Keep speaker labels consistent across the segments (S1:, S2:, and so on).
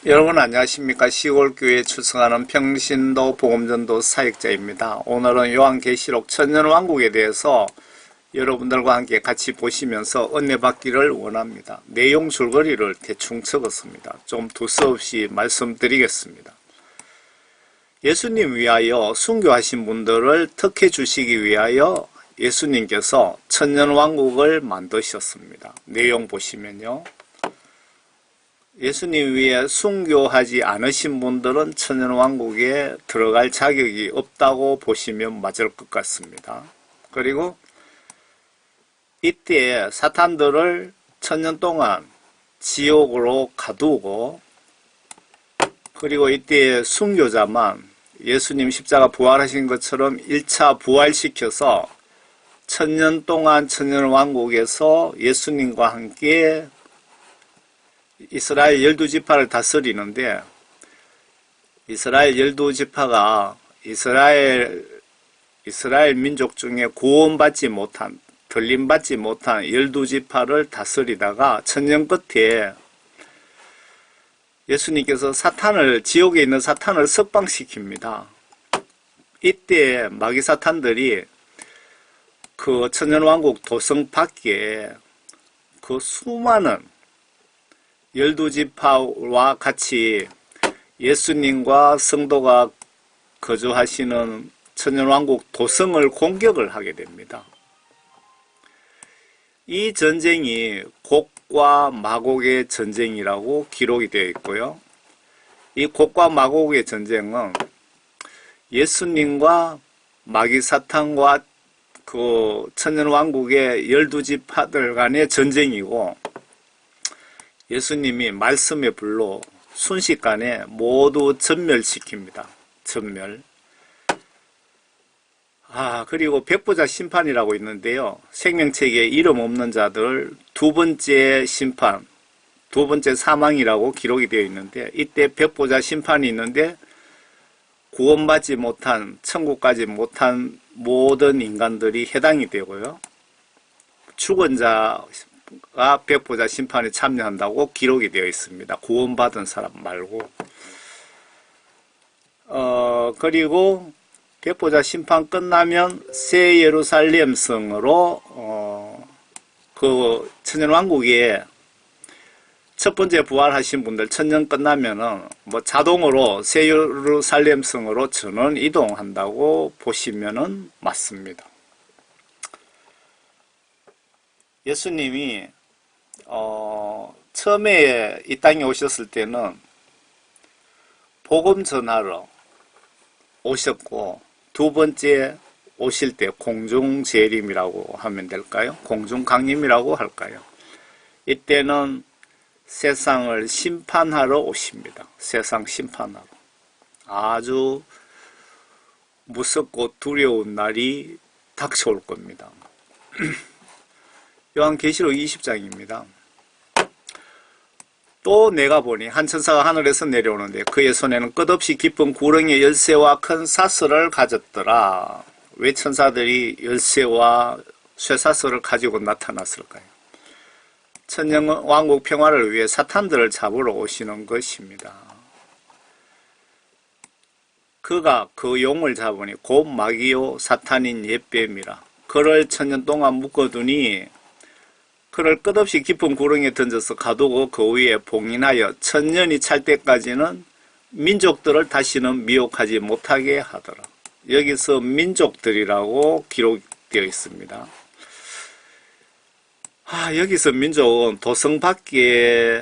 S1: 여러분 안녕하십니까. 시골교회에 출석하는 평신도 복음전도 사역자입니다. 오늘은 요한계시록 천년왕국에 대해서 여러분들과 함께 같이 보시면서 은혜 받기를 원합니다. 내용 줄거리를 대충 적었습니다. 좀 두서없이 말씀드리겠습니다. 예수님 위하여 순교하신 분들을 특혜 주시기 위하여 예수님께서 천년왕국을 만드셨습니다. 내용 보시면요. 예수님 위에 순교하지 않으신 분들은 천년왕국에 들어갈 자격이 없다고 보시면 맞을 것 같습니다. 그리고 이때 사탄들을 천년 동안 지옥으로 가두고, 그리고 이때 순교자만 예수님 십자가 부활하신 것처럼 1차 부활시켜서 천년 동안 천년왕국에서 예수님과 함께 이스라엘 12지파를 다스리는데, 이스라엘 12지파가 이스라엘 민족 중에 구원받지 못한, 들림받지 못한 12지파를 다스리다가 천년 끝에 예수님께서 지옥에 있는 사탄을 석방시킵니다. 이때 마귀 사탄들이 그 천년왕국 도성 밖에 그 수많은 12지파와 같이 예수님과 성도가 거주하시는 천년왕국 도성을 공격을 하게 됩니다. 이 전쟁이 곡과 마곡의 전쟁이라고 기록이 되어 있고요. 이 곡과 마곡의 전쟁은 예수님과 마귀 사탄과 그 천년왕국의 12지파들 간의 전쟁이고, 예수님이 말씀의 불로 순식간에 모두 전멸시킵니다. 전멸. 그리고 백보자 심판이라고 있는데요. 생명책에 이름 없는 자들 두 번째 심판, 두 번째 사망이라고 기록이 되어 있는데, 이때 백보자 심판이 있는데 구원받지 못한, 천국까지 못한 모든 인간들이 해당이 되고요. 죽은 자가 백보자 심판에 참여한다고 기록이 되어 있습니다. 구원받은 사람 말고. 그리고 백보자 심판 끝나면 새 예루살렘 성으로 그 천년왕국에 첫 번째 부활하신 분들 천년 끝나면은 자동으로 새 예루살렘 성으로 전원 이동한다고 보시면은 맞습니다. 예수님이 처음에 이 땅에 오셨을 때는 복음 전하러 오셨고, 두 번째 오실 때 공중재림이라고 하면 될까요? 공중강림이라고 할까요? 이때는 세상을 심판하러 오십니다. 세상 심판하러. 아주 무섭고 두려운 날이 닥쳐올 겁니다. 요한계시록 20장입니다. 또 내가 보니 한 천사가 하늘에서 내려오는데 그의 손에는 끝없이 깊은 구렁이의 열쇠와 큰 사슬을 가졌더라. 왜 천사들이 열쇠와 쇠사슬을 가지고 나타났을까요? 천년왕국 평화를 위해 사탄들을 잡으러 오시는 것입니다. 그가 그 용을 잡으니 곧 마귀요 사탄인 옛뱀이라. 그를 천년 동안 묶어두니 그를 끝없이 깊은 구렁이에 던져서 가두고 그 위에 봉인하여 천년이 찰 때까지는 민족들을 다시는 미혹하지 못하게 하더라. 여기서 민족들이라고 기록되어 있습니다. 여기서 민족은 도성 밖에서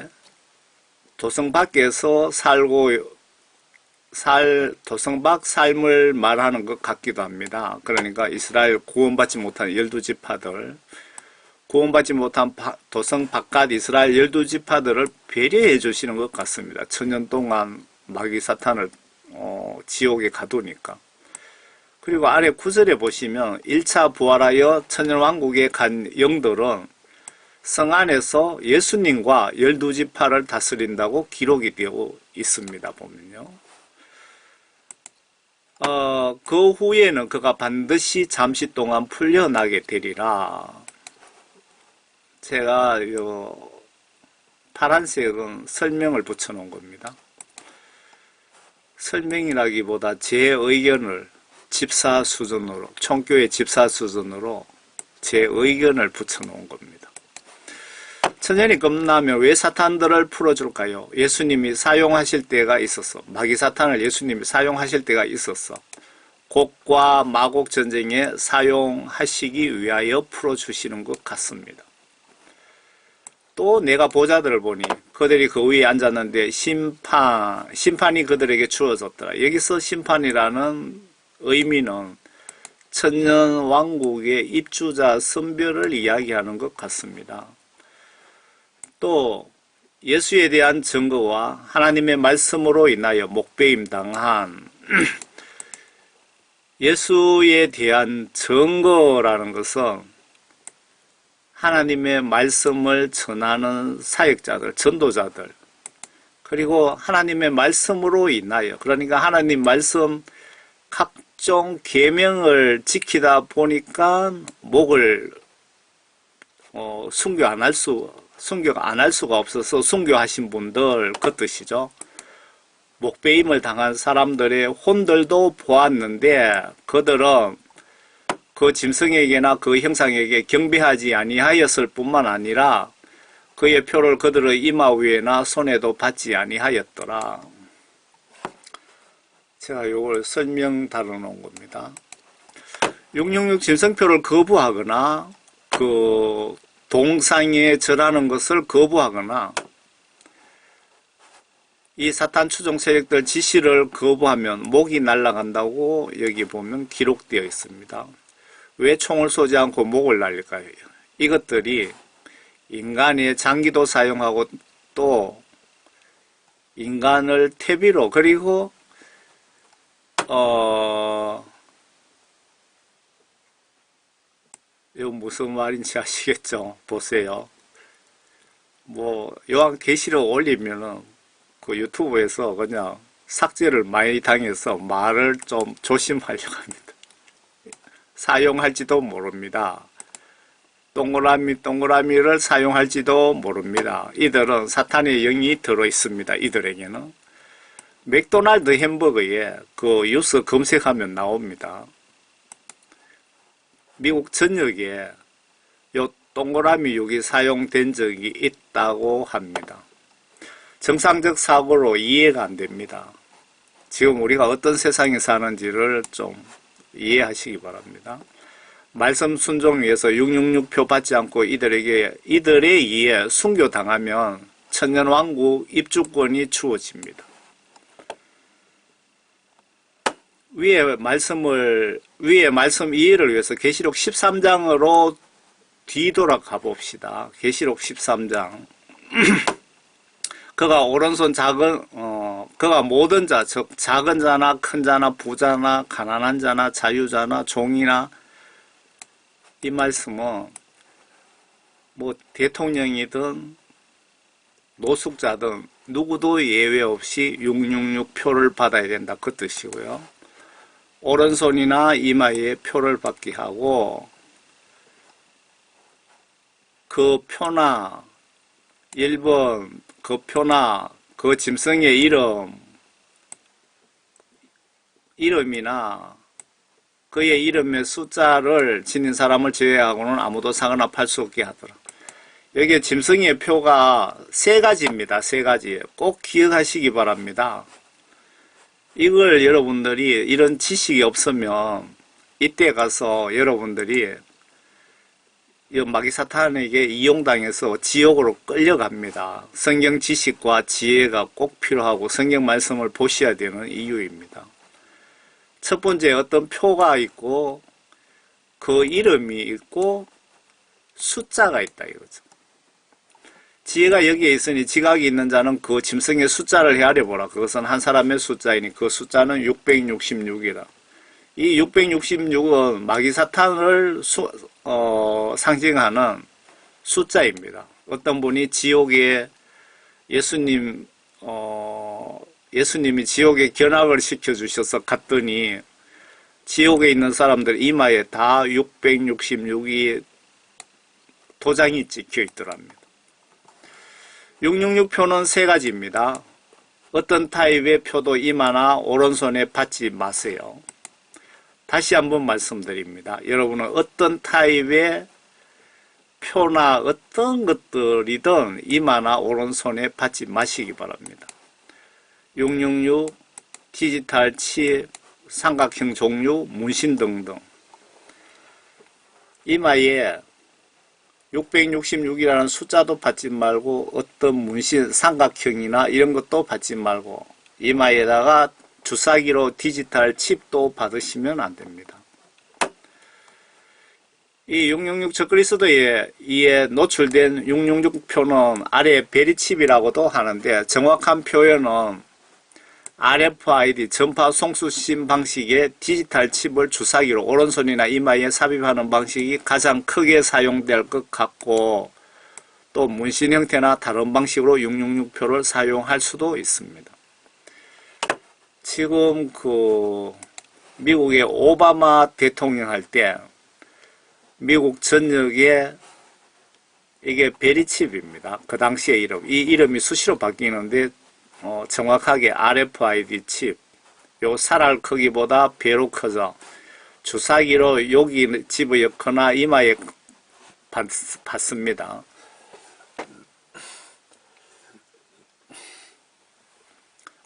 S1: 도성 밖 삶을 말하는 것 같기도 합니다. 그러니까 이스라엘 구원받지 못한 12지파들, 구원받지 못한 도성 바깥 이스라엘 12지파들을 배려해 주시는 것 같습니다. 천년 동안 마귀 사탄을 지옥에 가두니까. 그리고 아래 9절에 보시면 1차 부활하여 천년왕국에 간 영들은 성 안에서 예수님과 12지파를 다스린다고 기록이 되어 있습니다. 보면요. 그 후에는 그가 반드시 잠시 동안 풀려나게 되리라. 제가 파란색은 설명을 붙여 놓은 겁니다. 설명이라기보다 제 의견을 집사 수준으로, 총교의 집사 수준으로 제 의견을 붙여놓은 겁니다. 천년이 끝나면 왜 사탄들을 풀어줄까요? 예수님이 사용하실 때가 있었어. 마귀사탄을 예수님이 사용하실 때가 있었어. 곡과 마곡 전쟁에 사용하시기 위하여 풀어주시는 것 같습니다. 또 내가 보자들을 보니 그들이 그 위에 앉았는데 심판이 그들에게 주어졌더라. 여기서 심판이라는 의미는 천년 왕국의 입주자 선별을 이야기하는 것 같습니다. 또 예수에 대한 증거와 하나님의 말씀으로 인하여 목배임 당한 예수에 대한 증거라는 것은 하나님의 말씀을 전하는 사역자들, 전도자들, 그리고 하나님의 말씀으로 인하여, 그러니까 하나님 말씀 각종 계명을 지키다 보니까 목을 순교 안 할 수가 없어서 순교하신 분들 그 뜻이죠. 목배임을 당한 사람들의 혼들도 보았는데 그들은 그 짐승에게나 그 형상에게 경배하지 아니하였을 뿐만 아니라 그의 표를 그들의 이마 위에나 손에도 받지 아니하였더라. 제가 이걸 설명 달아놓은 겁니다. 666 짐승표를 거부하거나 그 동상에 절하는 것을 거부하거나 이 사탄 추종 세력들 지시를 거부하면 목이 날아간다고 여기 보면 기록되어 있습니다. 왜 총을 쏘지 않고 목을 날릴까요? 이것들이 인간의 장기도 사용하고 또 인간을 퇴비로, 그리고 이거 무슨 말인지 아시겠죠? 보세요. 요한계시록 올리면은 그 유튜브에서 그냥 삭제를 많이 당해서 말을 좀 조심하려고 합니다. 사용할지도 모릅니다. 동그라미를 사용할지도 모릅니다. 이들은 사탄의 영이 들어있습니다. 이들에게는. 맥도날드 햄버거에 그 뉴스 검색하면 나옵니다. 미국 전역에 요 동그라미 육이 사용된 적이 있다고 합니다. 정상적 사고로 이해가 안 됩니다. 지금 우리가 어떤 세상에 사는지를 좀 이해하시기 바랍니다. 말씀 순종 위해서 666표 받지 않고 이들에 의해 순교당하면 천년왕국 입주권이 주어집니다. 위에 말씀 이해를 위해서 계시록 13장으로 뒤돌아가 봅시다. 계시록 13장. 그가 오른손 그가 모든 자, 즉 작은 자나 큰 자나 부자나 가난한 자나 자유자나 종이나, 이 말씀은 대통령이든 노숙자든 누구도 예외 없이 666표를 받아야 된다, 그 뜻이고요. 오른손이나 이마에 표를 받게 하고 그 표나 1번 그 표나 그 짐승의 이름이나 그의 이름의 숫자를 지닌 사람을 제외하고는 아무도 사거나 팔 수 없게 하더라. 여기에 짐승의 표가 3가지입니다. 3가지. 꼭 기억하시기 바랍니다. 이걸 여러분들이 이런 지식이 없으면 이때 가서 여러분들이 이 마귀사탄에게 이용당해서 지옥으로 끌려갑니다. 성경 지식과 지혜가 꼭 필요하고 성경 말씀을 보셔야 되는 이유입니다. 첫 번째, 어떤 표가 있고 그 이름이 있고 숫자가 있다 이거죠. 지혜가 여기에 있으니 지각이 있는 자는 그 짐승의 숫자를 헤아려 보라. 그것은 한 사람의 숫자이니 그 숫자는 666이라. 이 666은 마귀사탄을 상징하는 숫자입니다. 어떤 분이 지옥에 예수님이 지옥에 견학을 시켜주셔서 갔더니 지옥에 있는 사람들 이마에 다 666이 도장이 찍혀 있더랍니다. 666표는 3가지입니다. 어떤 타입의 표도 이마나 오른손에 받지 마세요. 다시 한번 말씀드립니다. 여러분은 어떤 타입의 표나 어떤 것들이든 이마나 오른손에 받지 마시기 바랍니다. 666, 디지털 칩, 삼각형 종류, 문신 등등. 이마에 666이라는 숫자도 받지 말고 어떤 문신, 삼각형이나 이런 것도 받지 말고 이마에다가 주사기로 디지털 칩도 받으시면 안 됩니다. 이 666 적그리스도에 이에 노출된 666표는 아래 베리칩이라고도 하는데 정확한 표현은 RFID 전파 송수신 방식의 디지털 칩을 주사기로 오른손이나 이마에 삽입하는 방식이 가장 크게 사용될 것 같고 또 문신 형태나 다른 방식으로 666표를 사용할 수도 있습니다. 지금 미국의 오바마 대통령 할 때 미국 전역에 이게 베리칩입니다. 그 당시의 이름. 이 이름이 수시로 바뀌는데 정확하게 RFID 칩, 요 살알 크기보다 배로 커져 주사기로 여기 집어넣거나 이마에 받습니다.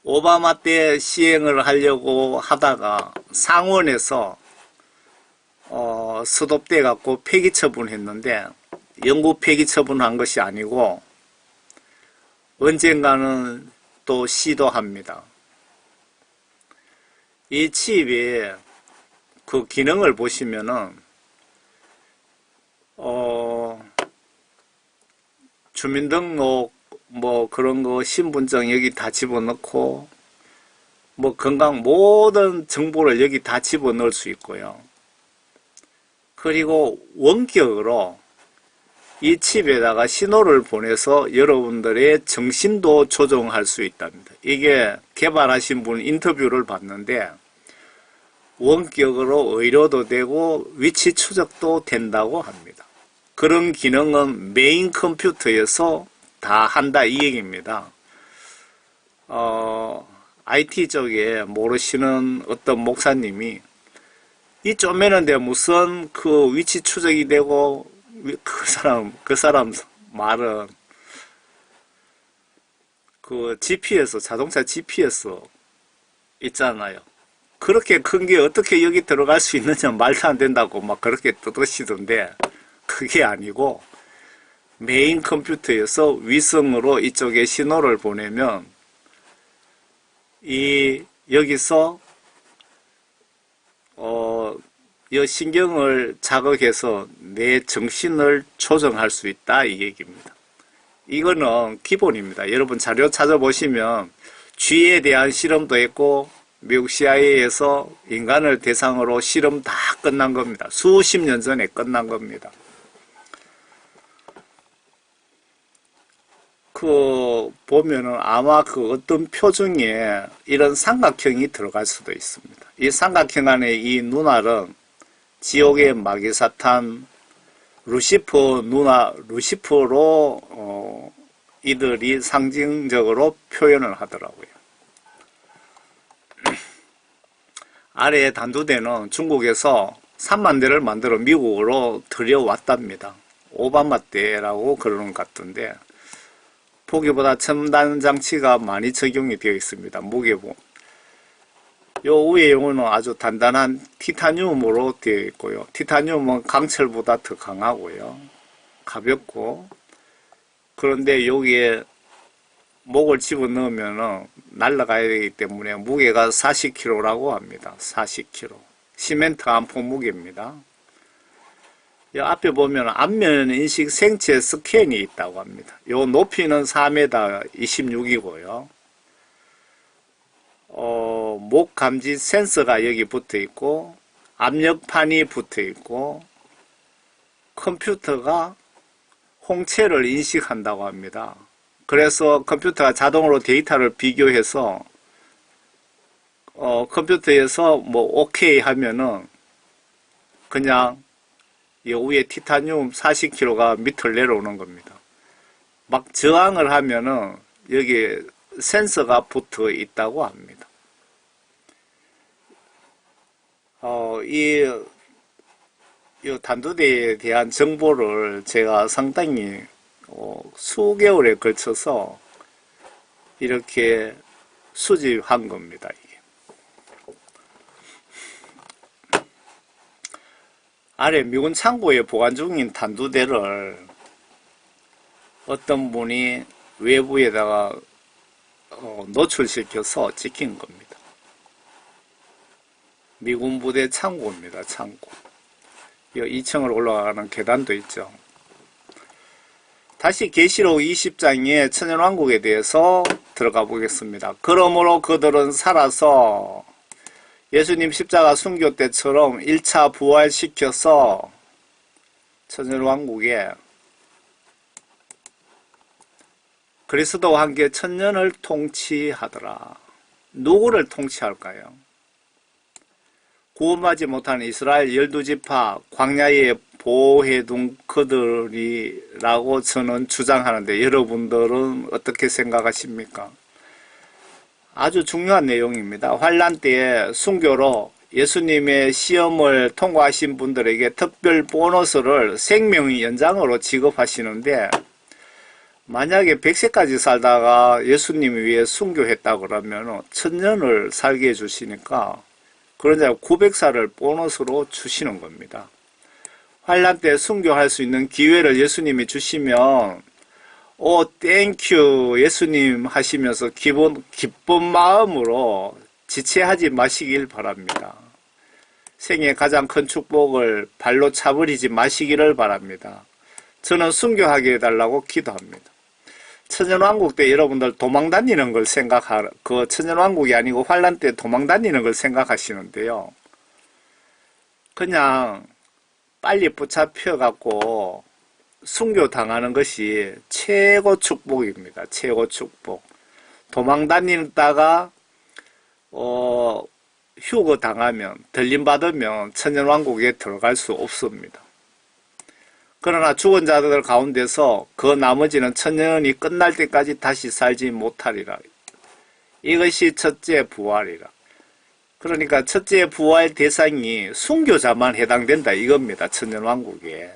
S1: 오바마 때 시행을 하려고 하다가 상원에서 스톱돼 갖고 폐기 처분했는데 영구 폐기 처분한 것이 아니고 언젠가는 또 시도합니다. 이 칩의 그 기능을 보시면은 주민등록 뭐 그런 거 신분증 여기 다 집어넣고 뭐 건강 모든 정보를 여기 다 집어넣을 수 있고요. 그리고 원격으로 이 칩에다가 신호를 보내서 여러분들의 정신도 조정할 수 있답니다. 이게 개발하신 분 인터뷰를 봤는데 원격으로 의료도 되고 위치 추적도 된다고 합니다. 그런 기능은 메인 컴퓨터에서 다 한다 이 얘기입니다. IT 쪽에 모르시는 어떤 목사님이 이 쪼매는데 무슨 그 위치 추적이 되고 그 사람 말은 그 GPS, 자동차 GPS 있잖아요. 그렇게 큰 게 어떻게 여기 들어갈 수 있느냐 말도 안 된다고 막 그렇게 떠드시던데 그게 아니고 메인 컴퓨터에서 위성으로 이쪽에 신호를 보내면 여기서 이 신경을 자극해서 내 정신을 조정할 수 있다 이 얘기입니다. 이거는 기본입니다. 여러분 자료 찾아보시면 쥐에 대한 실험도 했고 미국 CIA에서 인간을 대상으로 실험 다 끝난 겁니다. 수십 년 전에 끝난 겁니다. 보면은 아마 어떤 표 중에 이런 삼각형이 들어갈 수도 있습니다. 이 삼각형 안에 이 눈알은 지옥의 마귀사탄 루시퍼로 이들이 상징적으로 표현을 하더라고요. 아래에 단두대는 중국에서 3만 대를 만들어 미국으로 들여왔답니다. 오바마 때라고 그러는 것 같던데 보기보다 첨단 장치가 많이 적용이 되어 있습니다. 무게보. 요 위에 용어는 아주 단단한 티타늄으로 되어 있고요. 티타늄은 강철보다 더 강하고요. 가볍고 그런데 여기에 목을 집어넣으면 날아가야 되기 때문에 무게가 40kg라고 합니다. 40kg. 시멘트 한 포 무게입니다. 이 앞에 보면 안면 인식 생체 스캔이 있다고 합니다. 요 높이는 4m 26이고요. 목 감지 센서가 여기 붙어 있고 압력판이 붙어 있고 컴퓨터가 홍채를 인식한다고 합니다. 그래서 컴퓨터가 자동으로 데이터를 비교해서 컴퓨터에서 뭐 오케이 하면은 그냥 이 위에 티타늄 40kg가 밑을 내려오는 겁니다. 막 저항을 하면은 여기 센서가 붙어 있다고 합니다. 이 단두대에 대한 정보를 제가 상당히 수개월에 걸쳐서 이렇게 수집한 겁니다. 이게. 아래 미군 창고에 보관 중인 단두대를 어떤 분이 외부에다가 노출시켜서 찍힌 겁니다. 미군 부대 창고입니다. 창고. 2층으로 올라가는 계단도 있죠. 다시 계시록 20장의 천년왕국에 대해서 들어가 보겠습니다. 그러므로 그들은 살아서 예수님 십자가 순교 때처럼 1차 부활시켜서 천년왕국에 그리스도와 함께 천년을 통치하더라. 누구를 통치할까요? 구원받지 못한 이스라엘 12지파 광야에 보호해둔 그들이라고 저는 주장하는데 여러분들은 어떻게 생각하십니까? 아주 중요한 내용입니다. 환란 때에 순교로 예수님의 시험을 통과하신 분들에게 특별 보너스를 생명의 연장으로 지급하시는데 만약에 100세까지 살다가 예수님을 위해 순교했다 그러면 1000년을 살게 해주시니까 그러자 900살을 보너스로 주시는 겁니다. 환란 때 순교할 수 있는 기회를 예수님이 주시면 땡큐 예수님 하시면서 기쁜 마음으로 지체하지 마시길 바랍니다. 생애 가장 큰 축복을 발로 차버리지 마시기를 바랍니다. 저는 순교하게 해달라고 기도합니다. 천년왕국 때 여러분들 도망다니는 걸 그 천년왕국이 아니고 환란 때 도망다니는 걸 생각하시는데요. 그냥 빨리 붙잡혀갖고 순교 당하는 것이 최고 축복입니다. 최고 축복. 도망다니다가 휴거 당하면 들림받으면 천년왕국에 들어갈 수 없습니다. 그러나 죽은 자들 가운데서 그 나머지는 천년이 끝날 때까지 다시 살지 못하리라. 이것이 첫째 부활이라. 그러니까 첫째 부활 대상이 순교자만 해당된다 이겁니다. 천년왕국에.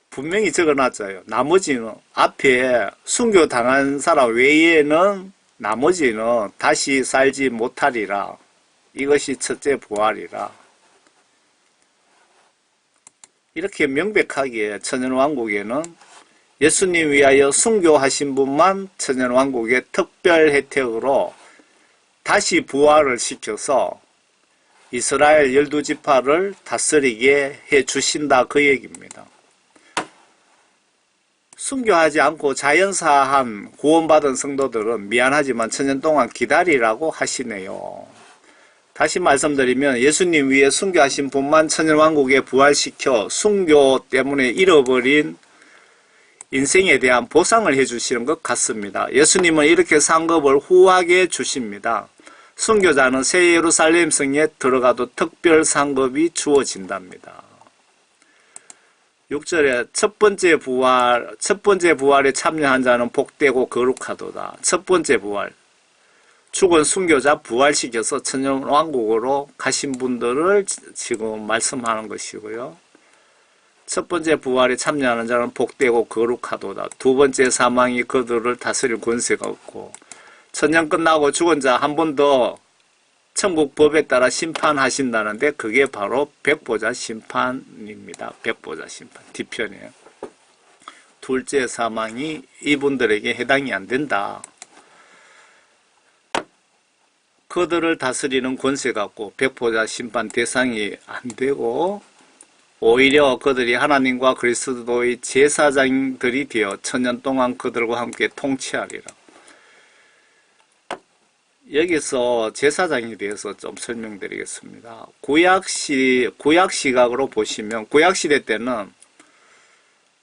S1: 분명히 적어놨어요. 나머지는 앞에 순교 당한 사람 외에는 나머지는 다시 살지 못하리라. 이것이 첫째 부활이라. 이렇게 명백하게 천년왕국에는 예수님 위하여 순교하신 분만 천년왕국의 특별 혜택으로 다시 부활을 시켜서 이스라엘 12지파를 다스리게 해주신다 그 얘기입니다. 순교하지 않고 자연사한 구원받은 성도들은 미안하지만 천년 동안 기다리라고 하시네요. 다시 말씀드리면 예수님 위에 순교하신 분만 천년왕국에 부활시켜 순교 때문에 잃어버린 인생에 대한 보상을 해주시는 것 같습니다. 예수님은 이렇게 상급을 후하게 주십니다. 순교자는 새 예루살렘 성에 들어가도 특별 상급이 주어진답니다. 6절에 첫 번째 부활에 참여한 자는 복되고 거룩하도다. 첫 번째 부활. 죽은 순교자 부활시켜서 천년왕국으로 가신 분들을 지금 말씀하는 것이고요. 첫 번째 부활에 참여하는 자는 복되고 거룩하도다. 두 번째 사망이 그들을 다스릴 권세가 없고 천년 끝나고 죽은 자 한 번 더 천국 법에 따라 심판하신다는데 그게 바로 백보자 심판입니다. 백보자 심판 뒤편이에요. 둘째 사망이 이분들에게 해당이 안 된다. 그들을 다스리는 권세가 없고 백보자 심판 대상이 안 되고 오히려 그들이 하나님과 그리스도의 제사장들이 되어 천년 동안 그들과 함께 통치하리라. 여기서 제사장에 대해서 좀 설명드리겠습니다. 구약 시각으로 보시면 구약시대 때는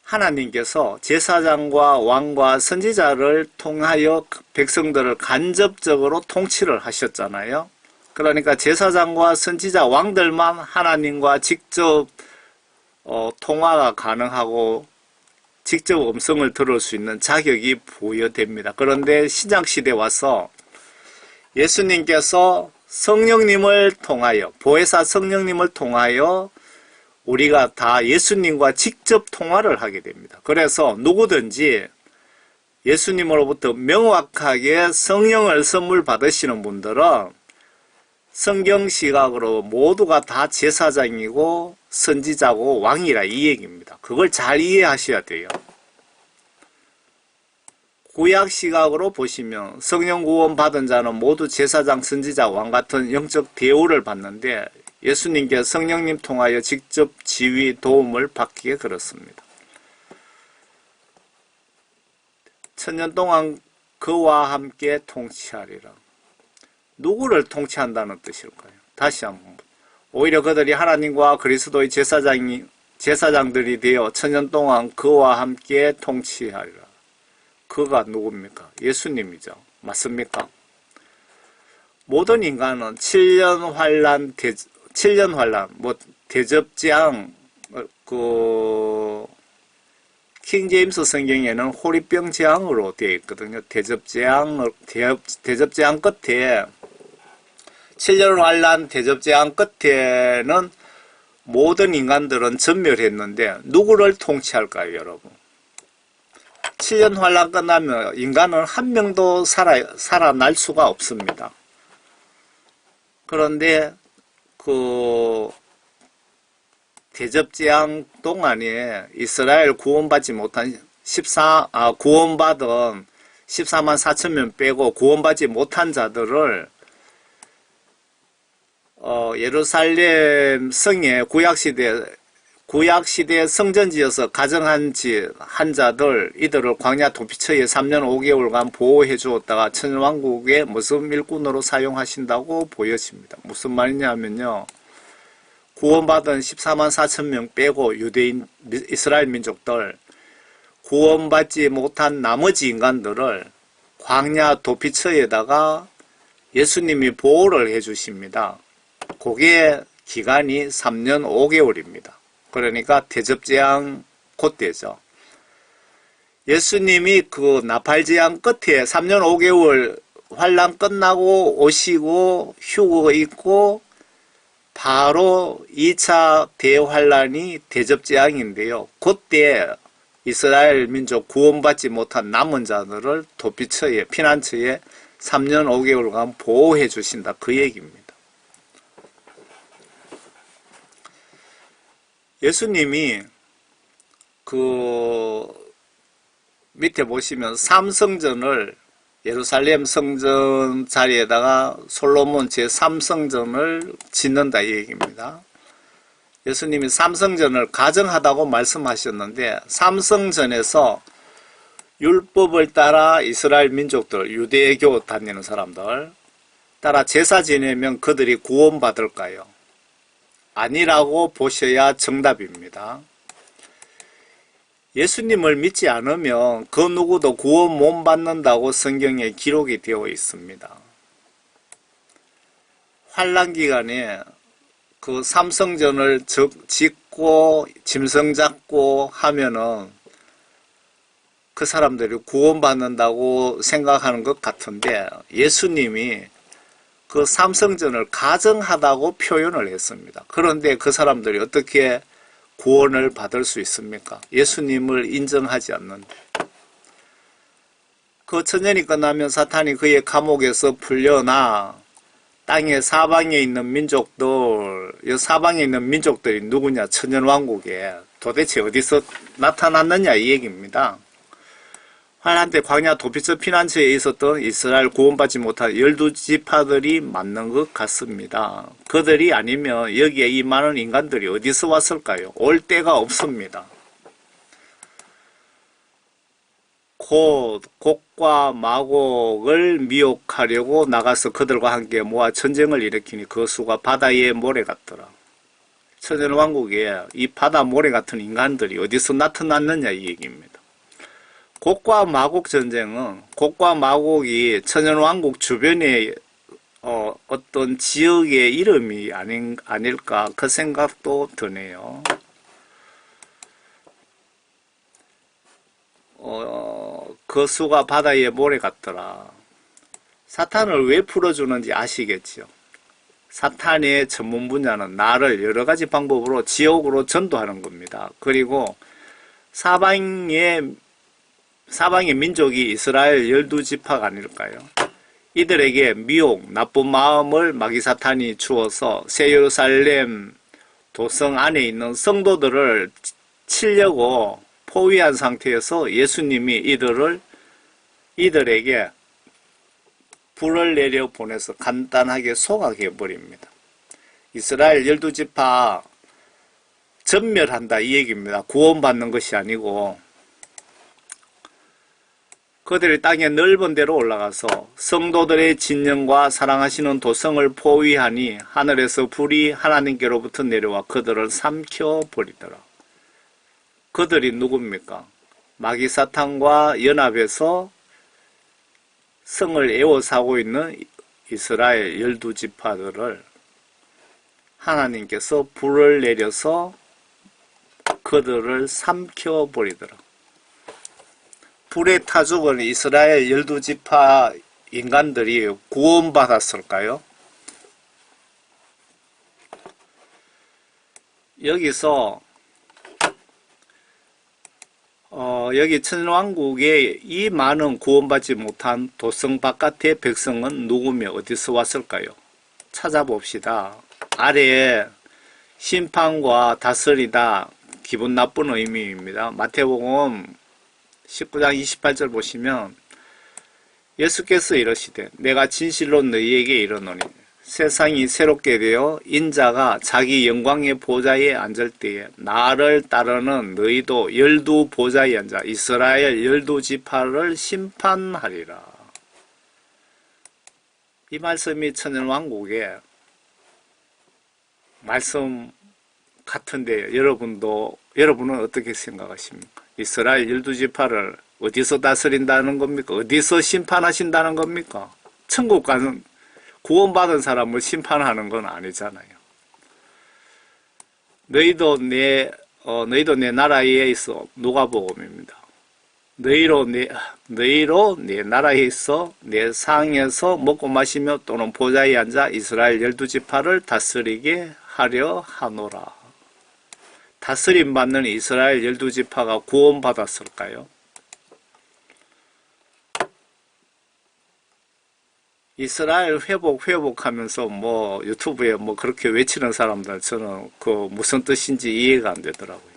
S1: 하나님께서 제사장과 왕과 선지자를 통하여 백성들을 간접적으로 통치를 하셨잖아요. 그러니까 제사장과 선지자 왕들만 하나님과 직접 통화가 가능하고 직접 음성을 들을 수 있는 자격이 부여됩니다. 그런데 신약시대에 와서 예수님께서 성령님을 통하여, 보혜사 성령님을 통하여 우리가 다 예수님과 직접 통화를 하게 됩니다. 그래서 누구든지 예수님으로부터 명확하게 성령을 선물 받으시는 분들은 성경 시각으로 모두가 다 제사장이고 선지자고 왕이라 이 얘기입니다. 그걸 잘 이해하셔야 돼요. 구약 시각으로 보시면 성령 구원 받은 자는 모두 제사장, 선지자, 왕 같은 영적 대우를 받는데 예수님께 성령님 통하여 직접 지휘, 도움을 받기에 그렇습니다. 천년 동안 그와 함께 통치하리라. 누구를 통치한다는 뜻일까요? 다시 한번. 오히려 그들이 하나님과 그리스도의 제사장들이 되어 천년 동안 그와 함께 통치하리라. 그가 누굽니까? 예수님이죠. 맞습니까? 모든 인간은 7년 환란, 대접재앙, 킹제임스 성경에는 호리병 재앙으로 되어 있거든요. 대접재앙 끝에 7년 환란 대접재앙 끝에는 모든 인간들은 전멸했는데 누구를 통치할까요, 여러분? 7년 환란 끝나면 인간은 한 명도 살아날 수가 없습니다. 그런데 대접재앙 동안에 이스라엘 구원받지 못한 구원받은 14만 4천 명 빼고 구원받지 못한 자들을 예루살렘 성에 구약시대 성전지어서 가정한 자들, 이들을 광야 도피처에 3년 5개월간 보호해 주었다가 천년왕국의 모습 일꾼으로 사용하신다고 보여집니다. 무슨 말이냐 하면요. 구원받은 14만 4천 명 빼고 이스라엘 민족들, 구원받지 못한 나머지 인간들을 광야 도피처에다가 예수님이 보호를 해 주십니다. 그게 기간이 3년 5개월입니다. 그러니까 대접재앙 그때죠. 예수님이 그 나팔재앙 끝에 3년 5개월 환란 끝나고 오시고 휴거 있고 바로 2차 대환란이 대접재앙인데요. 그때 이스라엘 민족 구원받지 못한 남은 자들을 도피처에, 피난처에 3년 5개월간 보호해 주신다. 그 얘기입니다. 예수님이 밑에 보시면 삼성전을 예루살렘 성전 자리에다가 솔로몬 제3성전을 짓는다 이 얘기입니다. 예수님이 삼성전을 가정하다고 말씀하셨는데 삼성전에서 율법을 따라 이스라엘 민족들, 유대교 다니는 사람들 따라 제사 지내면 그들이 구원받을까요? 아니라고 보셔야 정답입니다. 예수님을 믿지 않으면 그 누구도 구원 못 받는다고 성경에 기록이 되어 있습니다. 환란 기간에 그 삼성전을 짓고 짐승 잡고 하면은 그 사람들이 구원받는다고 생각하는 것 같은데 예수님이 그 삼성전을 가정하다고 표현을 했습니다. 그런데 그 사람들이 어떻게 구원을 받을 수 있습니까? 예수님을 인정하지 않는데. 그 천년이 끝나면 사탄이 그의 감옥에서 풀려나 땅의 사방에 있는 민족들, 이 사방에 있는 민족들이 누구냐? 천년왕국에 도대체 어디서 나타났느냐 이 얘기입니다. 환란 때 광야 도피처 피난처에 있었던 이스라엘 구원받지 못한 12지파들이 맞는 것 같습니다. 그들이 아니면 여기에 이 많은 인간들이 어디서 왔을까요? 올 데가 없습니다. 곧 곡과 마곡을 미혹하려고 나가서 그들과 함께 모아 전쟁을 일으키니 그 수가 바다의 모래 같더라. 천년왕국에 이 바다 모래 같은 인간들이 어디서 나타났느냐 이 얘기입니다. 곡과 마곡 전쟁은 곡과 마곡이 천년왕국 주변의 어떤 지역의 이름이 아닐까 그 생각도 드네요. 그 수가 바다의 모래 같더라. 사탄을 왜 풀어주는지 아시겠죠? 사탄의 전문 분야는 나를 여러 가지 방법으로 지옥으로 전도하는 겁니다. 그리고 사방의 민족이 이스라엘 12지파가 아닐까요? 이들에게 미혹, 나쁜 마음을 마귀사탄이 주어서 새 예루살렘 도성 안에 있는 성도들을 치려고 포위한 상태에서 예수님이 이들에게 불을 내려 보내서 간단하게 소각해 버립니다. 이스라엘 12지파 전멸한다 이 얘기입니다. 구원받는 것이 아니고 그들이 땅의 넓은 데로 올라가서 성도들의 진영과 사랑하시는 도성을 포위하니 하늘에서 불이 하나님께로부터 내려와 그들을 삼켜버리더라. 그들이 누굽니까? 마귀사탄과 연합해서 성을 에워싸고 있는 이스라엘 12지파들을 하나님께서 불을 내려서 그들을 삼켜버리더라. 불에 타 죽은 이스라엘 12지파 인간들이 구원받았을까요? 여기서 여기 천년왕국에 이 많은 구원받지 못한 도성 바깥의 백성은 누구며 어디서 왔을까요? 찾아봅시다. 아래에 심판과 다스리다 기분 나쁜 의미입니다. 마태복음 19장 28절 보시면 예수께서 이러시되 내가 진실로 너희에게 이르노니 세상이 새롭게 되어 인자가 자기 영광의 보좌에 앉을 때에 나를 따르는 너희도 12보좌에 앉아 이스라엘 12지파를 심판하리라. 이 말씀이 천년왕국의 말씀 같은데 여러분은 어떻게 생각하십니까? 이스라엘 12지파를 어디서 다스린다는 겁니까? 어디서 심판하신다는 겁니까? 천국 가는 구원받은 사람을 심판하는 건 아니잖아요. 너희도 내 나라에 있어. 누가복음입니다. 너희로 내 나라에 있어 내 상에서 먹고 마시며 또는 보좌에 앉아 이스라엘 12지파를 다스리게 하려 하노라. 다스림 받는 이스라엘 12지파가 구원받았을까요? 이스라엘 회복하면서 유튜브에 그렇게 외치는 사람들 저는 무슨 뜻인지 이해가 안 되더라고요.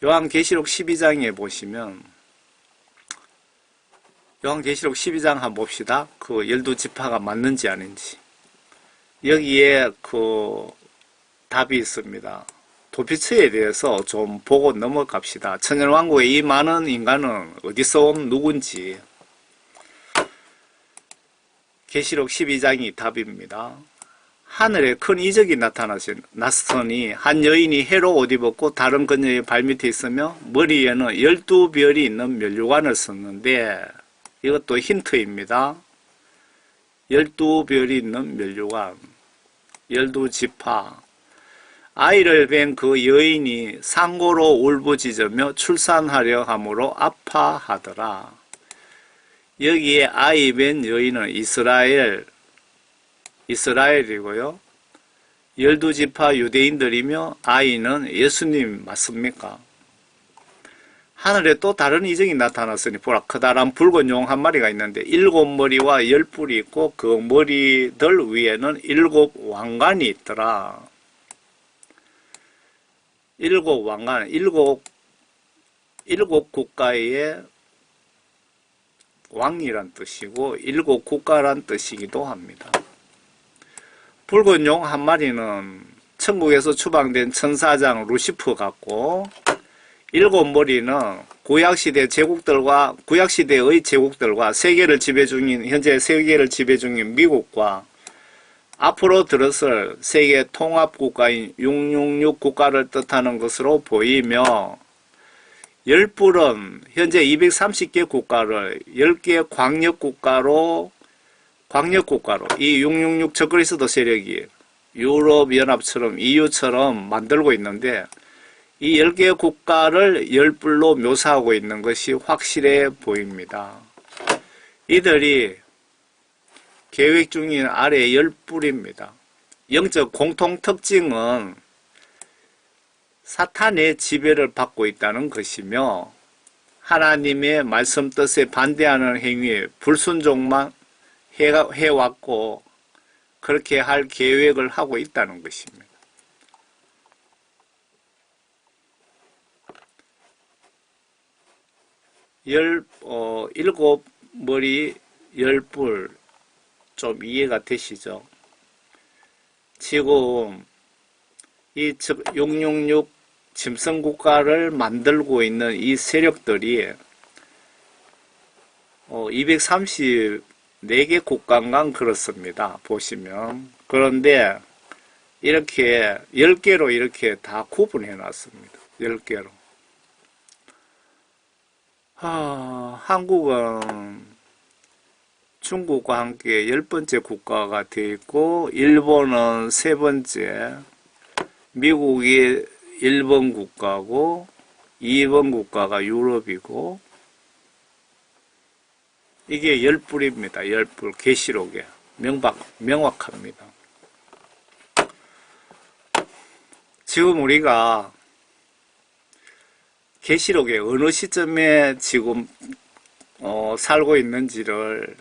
S1: 요한계시록 12장에 보시면 요한계시록 12장 한번 봅시다. 12지파가 맞는지 아닌지. 여기에 답이 있습니다. 도피처에 대해서 좀 보고 넘어갑시다. 천년왕국의 이 많은 인간은 어디서 온 누군지. 계시록 12장이 답입니다. 하늘에 큰 이적이 나타났으니 한 여인이 해로 옷 입었고 다른 그녀의 발밑에 있으며 머리에는 12별이 있는 면류관을 썼는데 이것도 힌트입니다. 12별이 있는 면류관 12지파 아이를 뵌 그 여인이 상고로 울부짖으며 출산하려 함으로 아파하더라. 여기에 아이 뵌 여인은 이스라엘이고요. 12지파 유대인들이며 아이는 예수님 맞습니까? 하늘에 또 다른 이적이 나타났으니 보라 커다란 붉은 용 한 마리가 있는데 7머리와 10뿔이 있고 그 머리들 위에는 7 왕관이 있더라. 7 왕관, 7 국가의 왕이란 뜻이고 7 국가란 뜻이기도 합니다. 붉은 용 한 마리는 천국에서 추방된 천사장 루시프 같고 7머리는 구약시대의 제국들과 현재 세계를 지배 중인 미국과 앞으로 들어설 세계 통합국가인 666 국가를 뜻하는 것으로 보이며 10뿔은 현재 230개 국가를 10개 광역국가로 이 666 적그리스도 세력이 유럽연합처럼 EU처럼 만들고 있는데 이 10개의 국가를 열불로 묘사하고 있는 것이 확실해 보입니다. 이들이 계획 중인 아래 열불입니다. 영적 공통특징은 사탄의 지배를 받고 있다는 것이며 하나님의 말씀 뜻에 반대하는 행위에 불순종만 해왔고 그렇게 할 계획을 하고 있다는 것입니다. 일곱 머리 열불 좀 이해가 되시죠? 지금 이 666 짐승국가를 만들고 있는 이 세력들이 234개 국가인가 그렇습니다. 보시면. 그런데 이렇게 10개로 이렇게 다 구분해 놨습니다. 10개로. 한국은 중국과 함께 10번째 국가가 되어 있고 일본은 3번째, 미국이 1번 국가고 2번 국가가 유럽이고 이게 열불입니다. 열불 계시록에 명확합니다. 지금 우리가 계시록의 어느 시점에 지금 살고 있는지를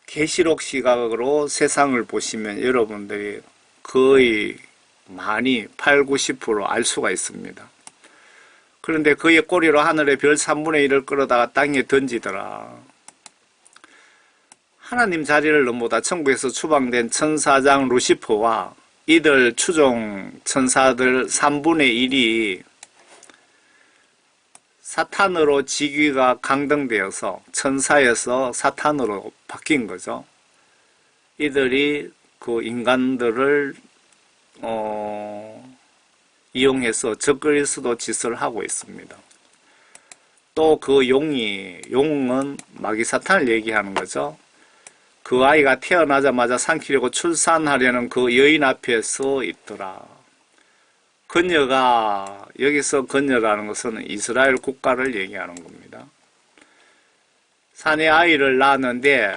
S1: 계시록 시각으로 세상을 보시면 여러분들이 거의 많이 80~90% 알 수가 있습니다. 그런데 그의 꼬리로 하늘의 별 3분의 1을 끌어다가 땅에 던지더라. 하나님 자리를 넘보다 천국에서 추방된 천사장 루시퍼와 이들 추종 천사들 3분의 1이 사탄으로 직위가 강등되어서 천사에서 사탄으로 바뀐 거죠. 이들이 그 인간들을 이용해서 적그리스도 짓을 하고 있습니다. 또 그 용은 마귀 사탄을 얘기하는 거죠. 그 아이가 태어나자마자 삼키려고 출산하려는 그 여인 앞에 서 있더라. 그녀가, 여기서 그녀라는 것은 이스라엘 국가를 얘기하는 겁니다. 산에 아이를 낳았는데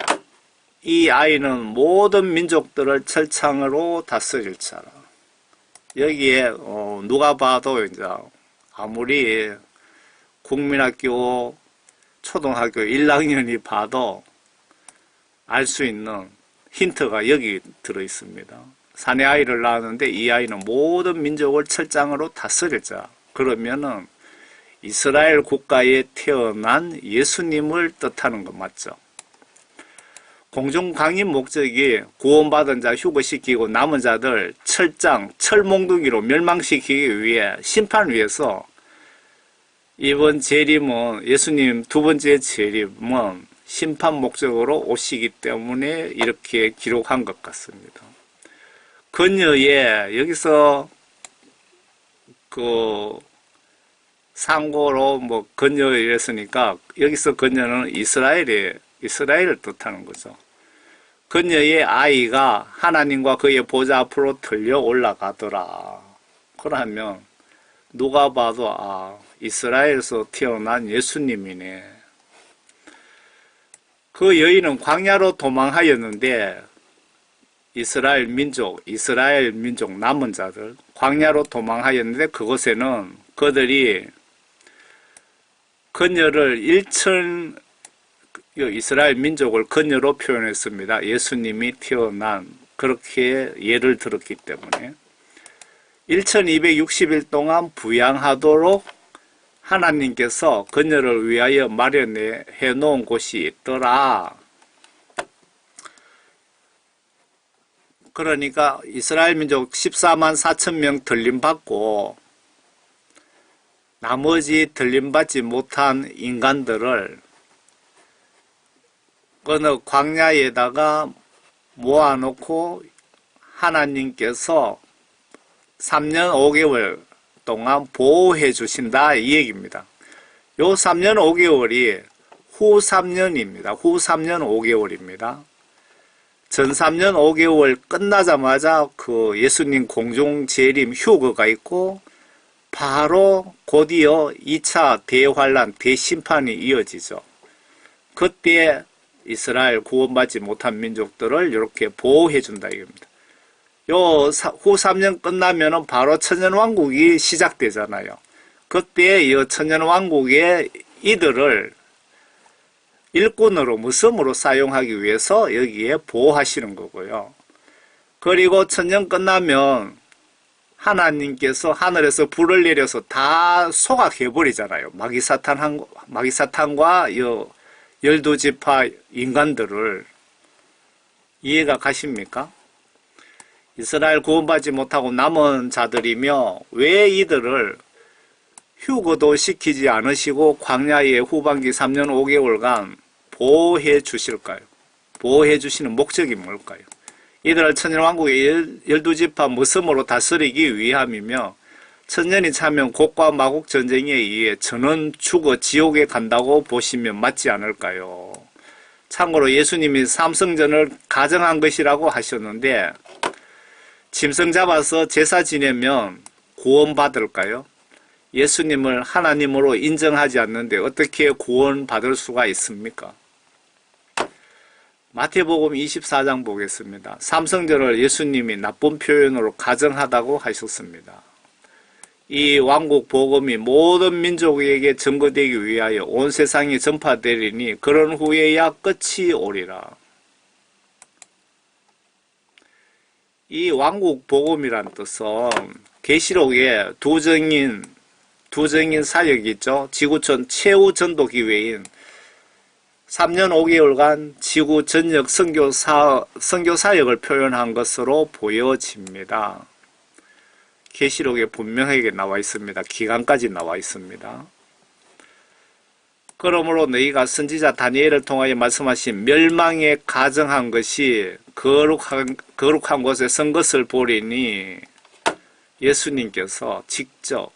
S1: 이 아이는 모든 민족들을 철창으로 다스릴 자라. 여기에 누가 봐도 이제 아무리 국민학교 초등학교 1학년이 봐도 알 수 있는 힌트가 여기 들어 있습니다. 산에 아이를 낳았는데 이 아이는 모든 민족을 철장으로 다스릴 자. 그러면은 이스라엘 국가에 태어난 예수님을 뜻하는 거 맞죠? 공중 강림 목적이 구원받은 자 휴거시키고 남은 자들 철몽둥이로 멸망시키기 위해 심판 위해서 이번 재림은 예수님 두 번째 재림은 심판 목적으로 오시기 때문에 이렇게 기록한 것 같습니다. 그녀의 여기서 그 상고로 뭐 그녀 이랬으니까 여기서 그녀는 이스라엘을 뜻하는 거죠. 그녀의 아이가 하나님과 그의 보좌 앞으로 들려 올라가더라. 그러면 누가 봐도 이스라엘에서 태어난 예수님이네. 그 여인은 광야로 도망하였는데 이스라엘 민족 남은 자들 광야로 도망하였는데 그곳에는 그들이 그녀를 이스라엘 민족을 그녀로 표현했습니다. 예수님이 태어난 그렇게 예를 들었기 때문에 1260일 동안 부양하도록 하나님께서 그녀를 위하여 마련해 놓은 곳이 있더라. 그러니까 이스라엘 민족 14만 4천 명 들림받고 나머지 들림받지 못한 인간들을 어느 광야에다가 모아놓고 하나님께서 3년 5개월 동안 보호해 주신다 이 얘기입니다. 요 3년 5개월이 후 3년입니다. 후 3년 5개월입니다. 전 3년 5개월 끝나자마자 그 예수님 공중 재림 휴거가 있고 바로 곧이어 2차 대환란, 대심판이 이어지죠. 그때 이스라엘 구원받지 못한 민족들을 이렇게 보호해 준다 이겁니다. 후 3년 끝나면은 바로 천년왕국이 시작되잖아요. 그때 이 천년왕국의 이들을 일꾼으로 무섬으로 사용하기 위해서 여기에 보호하시는 거고요. 그리고 천년 끝나면 하나님께서 하늘에서 불을 내려서 다 소각해버리잖아요. 마귀사탄과 열두 지파 인간들을. 이해가 가십니까? 이스라엘 구원받지 못하고 남은 자들이며 왜 이들을 휴거도 시키지 않으시고 광야의 후반기 3년 5개월간 보호해 주실까요? 보호해 주시는 목적이 뭘까요? 이들을 천년왕국의 12지파 무섬으로 다스리기 위함이며 천년이 차면 곡과 마곡 전쟁에 의해 저는 죽어 지옥에 간다고 보시면 맞지 않을까요? 참고로 예수님이 삼성전을 가정한 것이라고 하셨는데 짐승 잡아서 제사 지내면 구원받을까요? 예수님을 하나님으로 인정하지 않는데 어떻게 구원받을 수가 있습니까? 마태복음 24장 보겠습니다. 삼성전을 예수님이 나쁜 표현으로 가정하다고 하셨습니다. 이 왕국 복음이 모든 민족에게 증거되기 위하여 온 세상에 전파되리니 그런 후에야 끝이 오리라. 이 왕국 복음이란 뜻은 계시록에 두 증인 사역이 있죠. 지구촌 최후 전도 기회인 3년 5개월간 지구 전역 선교 사역을 표현한 것으로 보여집니다. 계시록에 분명하게 나와 있습니다. 기간까지 나와 있습니다. 그러므로 너희가 선지자 다니엘을 통하여 말씀하신 멸망에 가정한 것이 거룩한 곳에 선 것을 보리니 예수님께서 직접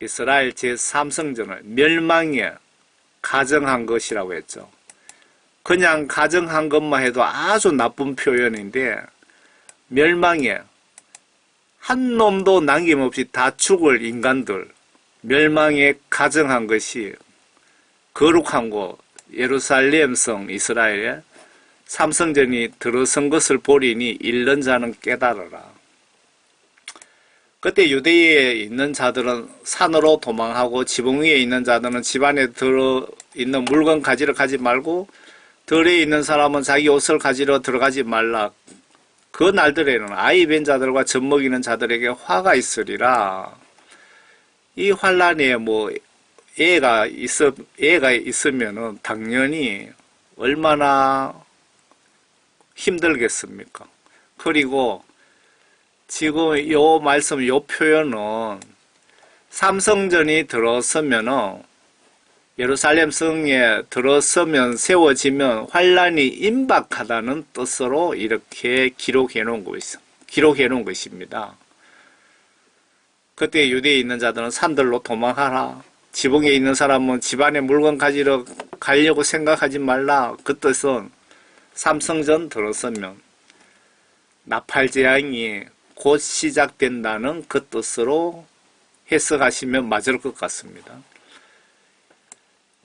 S1: 이스라엘 제3성전을 멸망에 가정한 것이라고 했죠. 그냥 가정한 것만 해도 아주 나쁜 표현인데 멸망에 한 놈도 남김없이 다 죽을 인간들 멸망에 가정한 것이 거룩한 곳 예루살렘 성 이스라엘에 삼성전이 들어선 것을 보리니 읽는 자는 깨달으라. 그때 유대에 있는 자들은 산으로 도망하고 지붕 위에 있는 자들은 집 안에 들어있는 물건 가지러 가지 말고 들에 있는 사람은 자기 옷을 가지러 들어가지 말라. 그 날들에는 아이 뵌 자들과 젖 먹이는 자들에게 화가 있으리라. 이 환란에 애가 있으면은 당연히 얼마나 힘들겠습니까? 그리고 지금 요 말씀, 요 표현은 삼성전이 들어서면은 예루살렘 성에 들어서면 세워지면 환란이 임박하다는 뜻으로 이렇게 기록해 놓은 것입니다. 그때 유대에 있는 자들은 산들로 도망하라. 지붕에 있는 사람은 집안에 물건 가지러 가려고 생각하지 말라. 그 뜻은 삼성전 들어서면 나팔재앙이 곧 시작된다는 그 뜻으로 해석하시면 맞을 것 같습니다.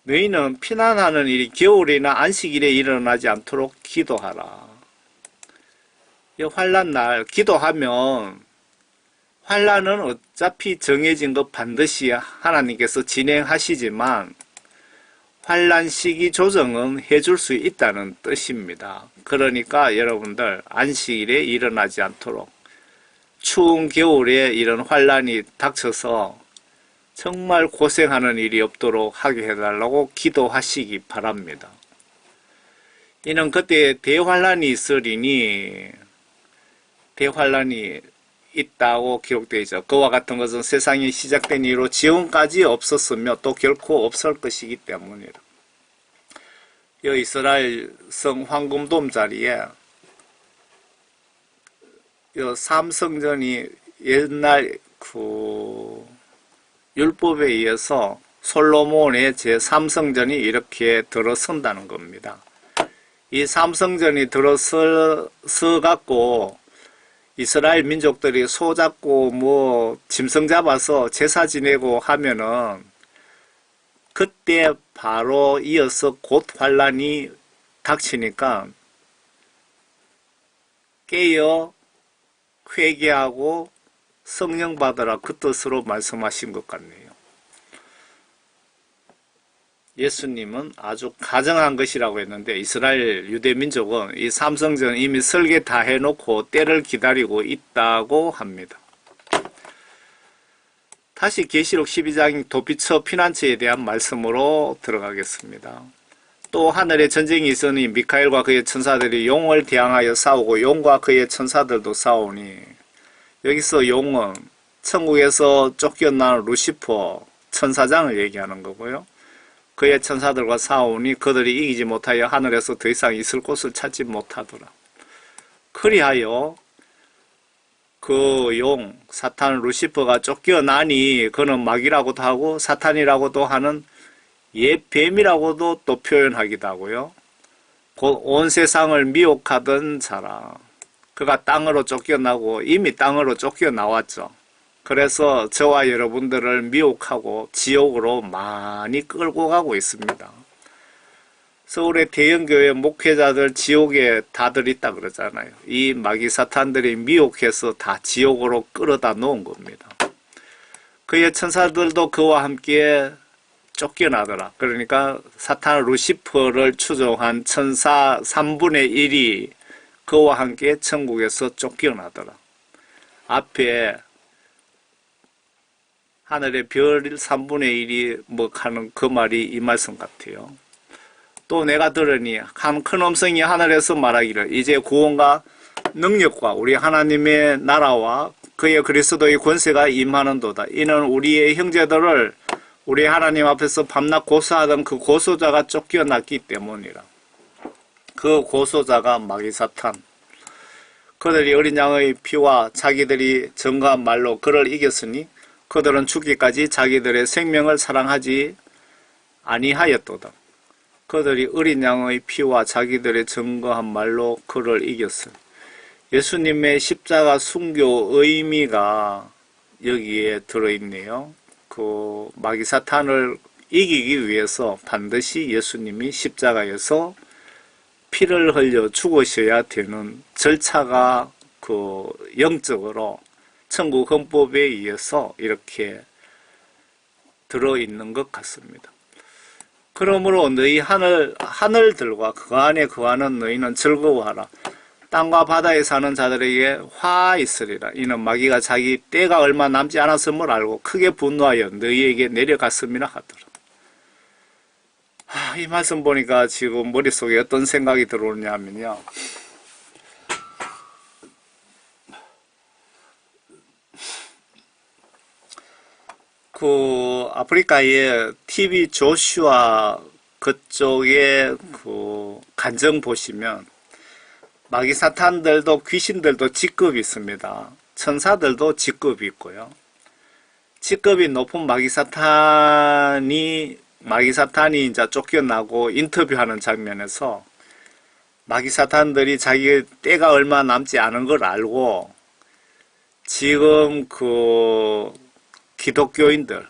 S1: 너희는 피난하는 일이 겨울이나 안식일에 일어나지 않도록 기도하라. 이 환란날 기도하면 환란은 어차피 정해진 것 반드시 하나님께서 진행하시지만 환란 시기 조정은 해줄 수 있다는 뜻입니다. 그러니까 여러분들 안식일에 일어나지 않도록 추운 겨울에 이런 환란이 닥쳐서 정말 고생하는 일이 없도록 하게 해달라고 기도하시기 바랍니다. 이는 그때 대환란이 있으리니 대환란이 있다고 기록되어 있죠. 그와 같은 것은 세상이 시작된 이후로 지금까지 없었으며 또 결코 없을 것이기 때문이라. 이 이스라엘 성 황금돔 자리에 이 삼성전이 옛날 율법에 의해서 솔로몬의 제3성전이 이렇게 들어선다는 겁니다. 이 삼성전이 들어서 갖고 이스라엘 민족들이 소 잡고 뭐 짐승 잡아서 제사 지내고 하면은 그때 바로 이어서 곧 환란이 닥치니까 깨어 회개하고 성령 받으라 그 뜻으로 말씀하신 것 같네요. 예수님은 아주 가정한 것이라고 했는데 이스라엘 유대민족은 이 삼성전 이미 설계 다 해놓고 때를 기다리고 있다고 합니다. 다시 계시록 12장 도피처 피난처에 대한 말씀으로 들어가겠습니다. 또 하늘에 전쟁이 있으니 미카엘과 그의 천사들이 용을 대항하여 싸우고 용과 그의 천사들도 싸우니, 여기서 용은 천국에서 쫓겨난 루시퍼 천사장을 얘기하는 거고요. 그의 천사들과 싸우니 그들이 이기지 못하여 하늘에서 더 이상 있을 곳을 찾지 못하더라. 그리하여 그 용 사탄 루시퍼가 쫓겨나니 그는 마귀라고도 하고 사탄이라고도 하는 옛 뱀이라고도 또 표현하기도 하고요. 곧 온 세상을 미혹하던 자라. 그가 땅으로 쫓겨나고 이미 땅으로 쫓겨나왔죠. 그래서 저와 여러분들을 미혹하고 지옥으로 많이 끌고 가고 있습니다. 서울의 대형교회 목회자들 지옥에 다들 있다 그러잖아요. 이 마귀 사탄들이 미혹해서 다 지옥으로 끌어다 놓은 겁니다. 그의 천사들도 그와 함께 쫓겨나더라. 그러니까 사탄 루시퍼를 추종한 천사 3분의 1이 그와 함께 천국에서 쫓겨나더라. 앞에 하늘의 별 3분의 1이 뭐 하는 그 말이 이 말씀 같아요. 또 내가 들으니 한 큰 음성이 하늘에서 말하기를 이제 구원과 능력과 우리 하나님의 나라와 그의 그리스도의 권세가 임하는도다. 이는 우리의 형제들을 우리 하나님 앞에서 밤낮 고소하던 그 고소자가 쫓겨났기 때문이라. 그 고소자가 마귀 사탄. 그들이 어린 양의 피와 자기들이 증거한 말로 그를 이겼으니 그들은 죽기까지 자기들의 생명을 사랑하지 아니하였도다. 그들이 어린 양의 피와 자기들의 증거한 말로 그를 이겼어요. 예수님의 십자가 순교 의미가 여기에 들어있네요. 그 마귀 사탄을 이기기 위해서 반드시 예수님이 십자가에서 피를 흘려 죽으셔야 되는 절차가 그 영적으로 천국 헌법에 의해서 이렇게 들어있는 것 같습니다. 그러므로 너희 하늘들과 그 안에 거하는 너희는 즐거워하라. 땅과 바다에 사는 자들에게 화 있으리라. 이는 마귀가 자기 때가 얼마 남지 않았음을 알고 크게 분노하여 너희에게 내려갔음이라 하더라. 이 말씀 보니까 지금 머릿속에 어떤 생각이 들어오냐면요. 그 아프리카의 TV 조슈아 그쪽에 그 간정 보시면 마귀 사탄들도 귀신들도 직급이 있습니다. 천사들도 직급이 있고요. 직급이 높은 마귀 사탄이 이제 쫓겨나고 인터뷰하는 장면에서 마귀 사탄들이 자기 때가 얼마 남지 않은 걸 알고 지금 그 기독교인들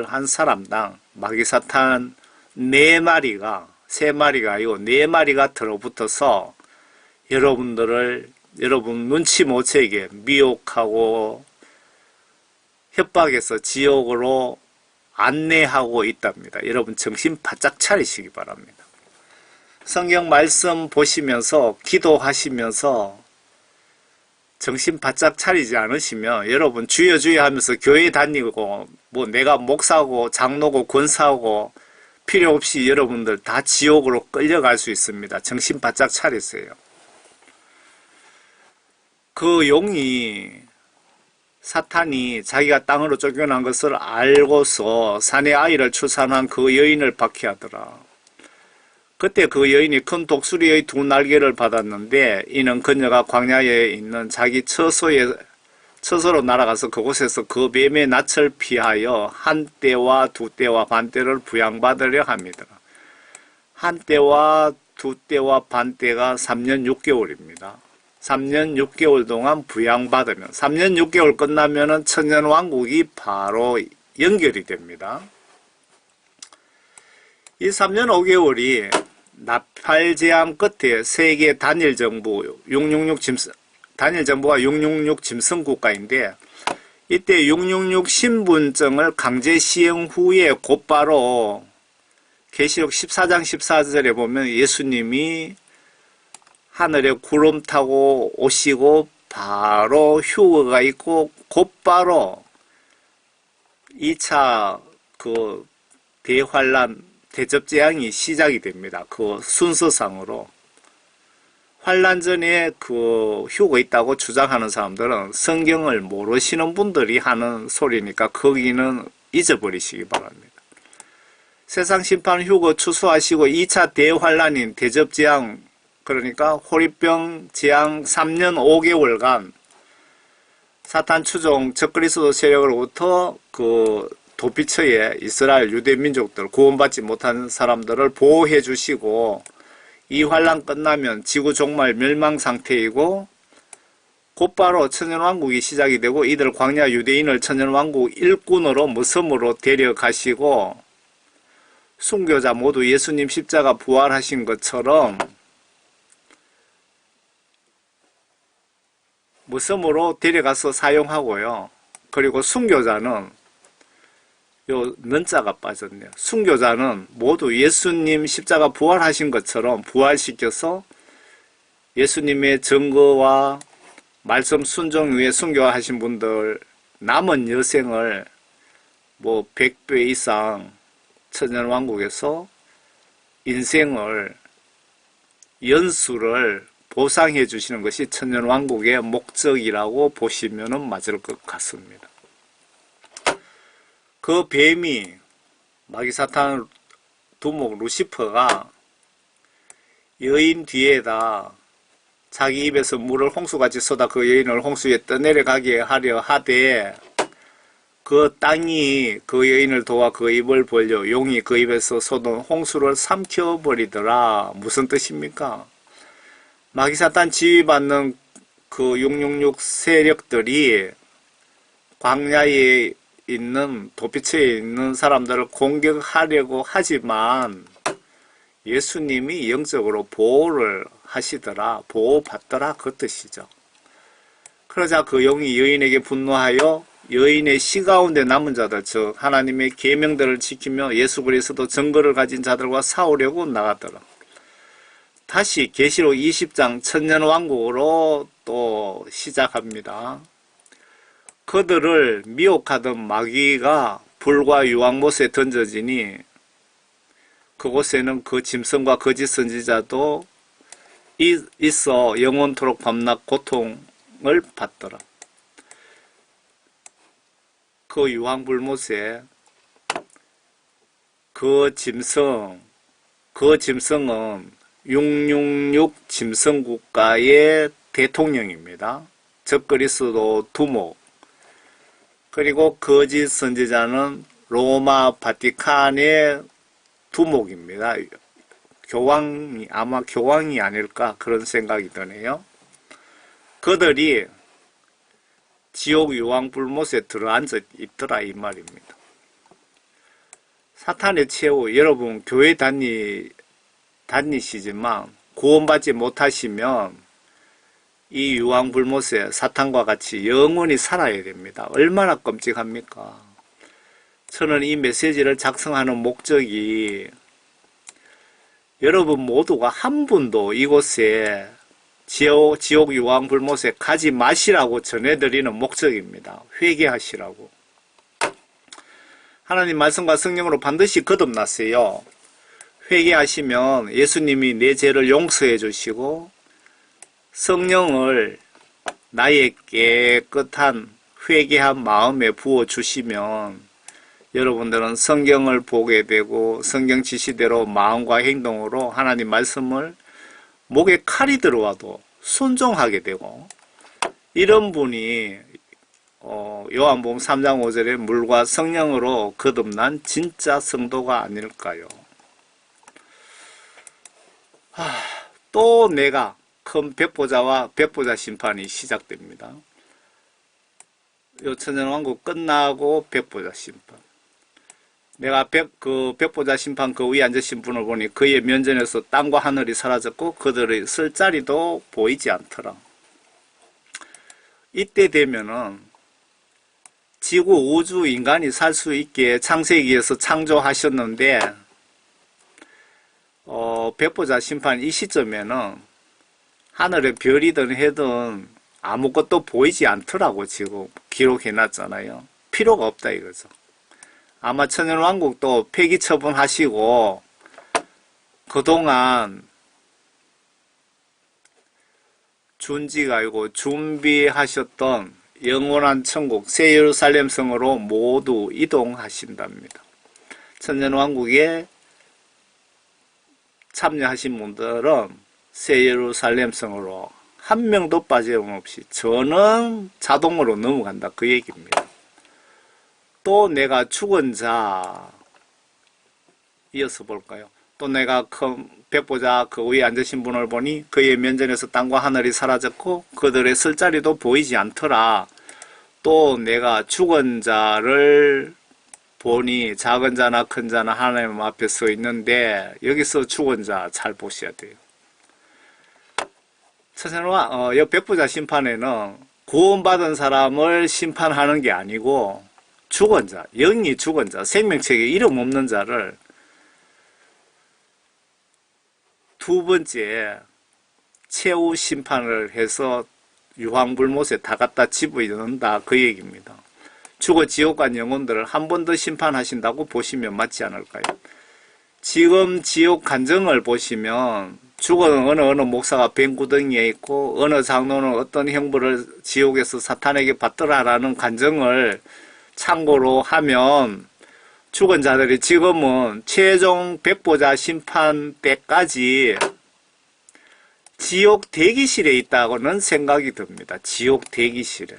S1: 한 사람당 마귀 사탄 3마리가 3마리가 아니고 4마리가 들어붙어서 여러분 눈치 못 채게 미혹하고 협박해서 지옥으로 안내하고 있답니다. 여러분 정신 바짝 차리시기 바랍니다. 성경 말씀 보시면서 기도하시면서 정신 바짝 차리지 않으시면 여러분 주여 주여 하면서 교회 다니고 뭐 내가 목사고 장로고 권사고 필요 없이 여러분들 다 지옥으로 끌려갈 수 있습니다. 정신 바짝 차리세요. 그 용이 사탄이 자기가 땅으로 쫓겨난 것을 알고서 사내 아이를 출산한 그 여인을 박해하더라. 그때 그 여인이 큰 독수리의 2날개를 받았는데 이는 그녀가 광야에 있는 자기 처소로 날아가서 그곳에서 그 뱀의 낯을 피하여 한 떼와 2떼와 반 떼를 부양받으려 합니다. 한 떼와 2떼와 반 떼가 3년 6개월입니다. 3년 6개월 동안 부양받으면 3년 6개월 끝나면은 천년왕국이 바로 연결이 됩니다. 이 3년 5개월이 나팔제함 끝에 세계 단일정부 666 짐승 단일정부가 666 짐승국가인데 이때 666 신분증을 강제 시행 후에 곧바로 계시록 14장 14절에 보면 예수님이 하늘에 구름 타고 오시고 바로 휴거가 있고 곧바로 2차 그 대환란 대접재앙이 시작이 됩니다. 그 순서상으로. 환란 전에 그 휴거 있다고 주장하는 사람들은 성경을 모르시는 분들이 하는 소리니까 거기는 잊어버리시기 바랍니다. 세상 심판 휴거 추수하시고 2차 대환란인 대접재앙 그러니까 호리병 재앙 3년 5개월간 사탄 추종 적그리스도 세력으로부터 그 도피처에 이스라엘 유대민족들 구원받지 못한 사람들을 보호해 주시고 이 환란 끝나면 지구 종말 멸망 상태이고 곧바로 천년왕국이 시작이 되고 이들 광야 유대인을 천년왕국 일꾼으로 무섬으로 데려가시고 순교자 모두 예수님 십자가 부활하신 것처럼 무섬으로 데려가서 사용하고요. 그리고 순교자는 요 는자가 빠졌네요. 순교자는 모두 예수님 십자가 부활하신 것처럼 부활시켜서 예수님의 증거와 말씀 순종 위에 순교하신 분들 남은 여생을 뭐 100배 이상 천년왕국에서 인생을 연수를 보상해 주시는 것이 천년왕국의 목적이라고 보시면 맞을 것 같습니다. 그 뱀이 마귀사탄 두목 루시퍼가 여인 뒤에다 자기 입에서 물을 홍수같이 쏟아 그 여인을 홍수에 떠내려가게 하려 하되 그 땅이 그 여인을 도와 그 입을 벌려 용이 그 입에서 쏟은 홍수를 삼켜버리더라. 무슨 뜻입니까? 마귀사탄 지휘받는 그 666 세력들이 광야에 있는 도피처에 있는 사람들을 공격하려고 하지만 예수님이 영적으로 보호를 하시더라. 보호받더라. 그 뜻이죠. 그러자 그 용이 여인에게 분노하여 여인의 시 가운데 남은 자들 즉 하나님의 계명들을 지키며 예수 그리스도 증거를 가진 자들과 싸우려고 나가더라. 다시 계시록 20장 천년왕국으로 또 시작합니다. 그들을 미혹하던 마귀가 불과 유황못에 던져지니 그곳에는 그 짐승과 거짓 선지자도 있어 영원토록 밤낮 고통을 받더라. 그 유황불못에 그 짐승은 666 짐승국가의 대통령입니다. 적그리스도 두목 그리고 거짓 선지자는 로마 바티칸의 두목입니다. 아마 교황이 아닐까 그런 생각이 드네요. 그들이 지옥 유황불못에 들어앉아 있더라 이 말입니다. 사탄의 최후 여러분 교회 다니시지만 구원받지 못하시면 이 유황불못에 사탄과 같이 영원히 살아야 됩니다. 얼마나 끔찍합니까? 저는 이 메시지를 작성하는 목적이 여러분 모두가 한 분도 이곳에 지옥 유황불못에 가지 마시라고 전해드리는 목적입니다. 회개하시라고. 하나님 말씀과 성령으로 반드시 거듭나세요. 회개하시면 예수님이 내 죄를 용서해 주시고 성령을 나의 깨끗한 회개한 마음에 부어주시면 여러분들은 성경을 보게 되고 성경 지시대로 마음과 행동으로 하나님 말씀을 목에 칼이 들어와도 순종하게 되고 이런 분이 요한복음 3장 5절에 물과 성령으로 거듭난 진짜 성도가 아닐까요? 또 내가 큰 백보자와 백보자 심판이 시작됩니다. 요 천년왕국 끝나고 백보자 심판. 내가 백보자 심판 그 위에 앉으신 분을 보니 그의 면전에서 땅과 하늘이 사라졌고 그들의 쓸 자리도 보이지 않더라. 이때 되면은 지구, 우주, 인간이 살 수 있게 창세기에서 창조하셨는데 백보자 심판 이 시점에는 하늘에 별이든 해든 아무것도 보이지 않더라고. 지금 기록해놨잖아요. 필요가 없다 이거죠. 아마 천년왕국도 폐기 처분하시고 그동안 준지가 아니고 준비하셨던 영원한 천국 새 예루살렘 성으로 모두 이동하신답니다. 천년왕국에 참여하신 분들은 새 예루살렘 성으로 한 명도 빠짐없이 저는 자동으로 넘어간다 그 얘기입니다. 또 내가 죽은 자 이어서 볼까요? 또 내가 큰 백보자 그 위에 앉으신 분을 보니 그의 면전에서 땅과 하늘이 사라졌고 그들의 쓸 자리도 보이지 않더라. 또 내가 죽은 자를 보니 작은 자나 큰 자나 하나님 앞에 서 있는데 여기서 죽은 자 잘 보셔야 돼요. 천년왕 백보자 심판에는 구원받은 사람을 심판하는 게 아니고 죽은 자, 영이 죽은 자, 생명책에 이름 없는 자를 두 번째 최후 심판을 해서 유황불못에 다 갖다 집어넣는다 그 얘기입니다. 죽어 지옥 간 영혼들을 한 번 더 심판하신다고 보시면 맞지 않을까요? 지금 지옥 간정을 보시면 죽은 어느 목사가 뱀구덩이에 있고 어느 장로는 어떤 형벌을 지옥에서 사탄에게 받더라라는 간정을 참고로 하면 죽은 자들이 지금은 최종 백보자 심판 때까지 지옥 대기실에 있다고는 생각이 듭니다. 지옥 대기실에.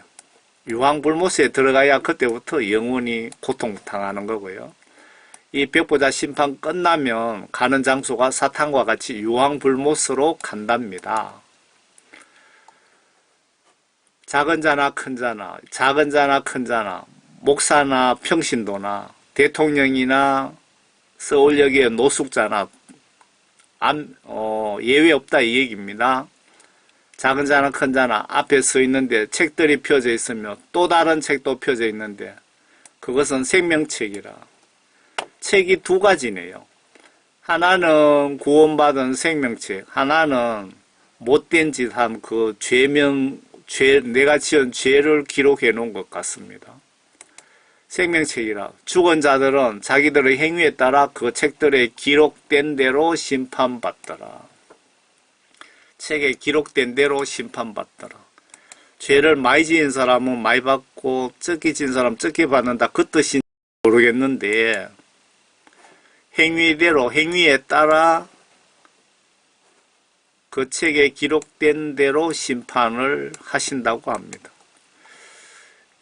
S1: 유황불못에 들어가야 그때부터 영원히 고통당하는 거고요. 이 백보자 심판 끝나면 가는 장소가 사탄과 같이 유황불못으로 간답니다. 작은 자나 큰 자나, 작은 자나 큰 자나, 목사나 평신도나 대통령이나 서울역의 노숙자나 예외 없다 이 얘기입니다. 작은 자나 큰 자나 앞에 서 있는데 책들이 펴져 있으며 또 다른 책도 펴져 있는데 그것은 생명책이라. 책이 두 가지네요. 하나는 구원받은 생명책, 하나는 못된 짓 한 그 내가 지은 죄를 기록해 놓은 것 같습니다. 생명책이라. 죽은 자들은 자기들의 행위에 따라 그 책들에 기록된 대로 심판받더라. 책에 기록된 대로 심판받더라. 죄를 많이 지은 사람은 많이 받고 적게 지은 사람 적게 받는다 그 뜻인지 모르겠는데 행위대로 행위에 따라 그 책에 기록된 대로 심판을 하신다고 합니다.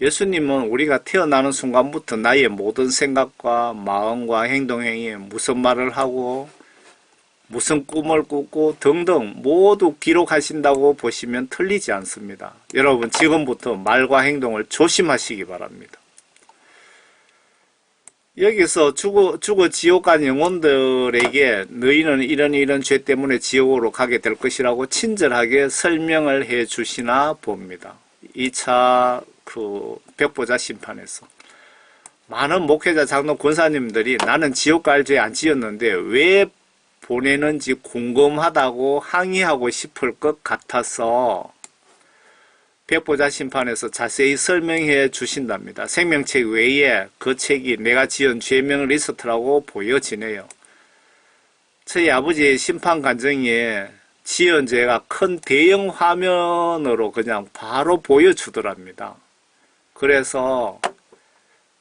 S1: 예수님은 우리가 태어나는 순간부터 나의 모든 생각과 마음과 행동, 행위에 무슨 말을 하고 무슨 꿈을 꾸고 등등 모두 기록하신다고 보시면 틀리지 않습니다. 여러분 지금부터 말과 행동을 조심하시기 바랍니다. 여기서 죽어 지옥 간 영혼들에게 너희는 이런 죄 때문에 지옥으로 가게 될 것이라고 친절하게 설명을 해 주시나 봅니다. 2차 백보자 심판에서 많은 목회자 장로 권사님들이 나는 지옥 갈 죄 안 지었는데 왜 보내는지 궁금하다고 항의하고 싶을 것 같아서 백보자 심판에서 자세히 설명해 주신답니다. 생명책 외에 그 책이 내가 지은 죄명 리스트라고 보여지네요. 저희 아버지의 심판 간정에 지은 죄가 큰 대형 화면으로 그냥 바로 보여주더랍니다. 그래서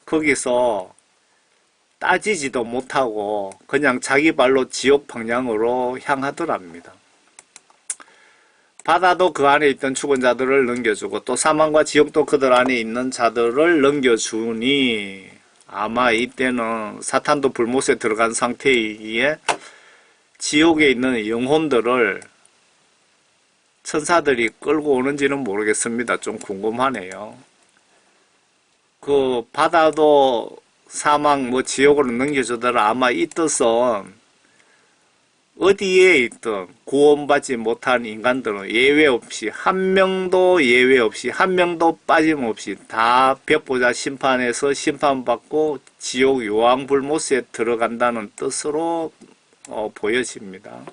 S1: 거기서 따지지도 못하고 그냥 자기 발로 지옥 방향으로 향하더랍니다. 바다도 그 안에 있던 죽은 자들을 넘겨주고 또 사망과 지옥도 그들 안에 있는 자들을 넘겨주니 아마 이때는 사탄도 불못에 들어간 상태이기에 지옥에 있는 영혼들을 천사들이 끌고 오는지는 모르겠습니다. 좀 궁금하네요. 그 바다도 사망 지옥으로 넘겨주더라. 아마 이 뜻은 어디에 있든 구원받지 못한 인간들은 예외 없이 한 명도 예외 없이 한 명도 빠짐없이 다 벽보자 심판에서 심판받고 지옥 요왕불못에 들어간다는 뜻으로 보여집니다.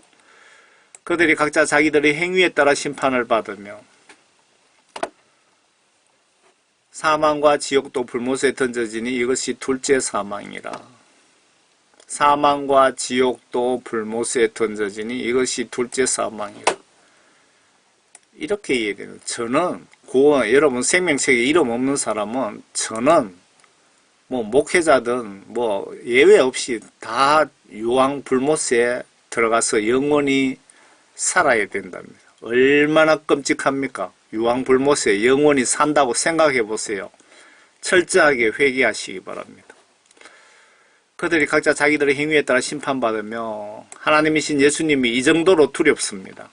S1: 그들이 각자 자기들의 행위에 따라 심판을 받으며 사망과 지옥도 불못에 던져지니 이것이 둘째 사망이라. 사망과 지옥도 불못에 던져지니 이것이 둘째 사망이라. 이렇게 이해되는, 저는 구원, 여러분 생명책에 이름 없는 사람은 저는 목회자든 예외 없이 다 유황 불못에 들어가서 영원히 살아야 된답니다. 얼마나 끔찍합니까? 유황 불못에 영원히 산다고 생각해 보세요. 철저하게 회개하시기 바랍니다. 그들이 각자 자기들의 행위에 따라 심판받으며 하나님이신 예수님이 이 정도로 두렵습니다.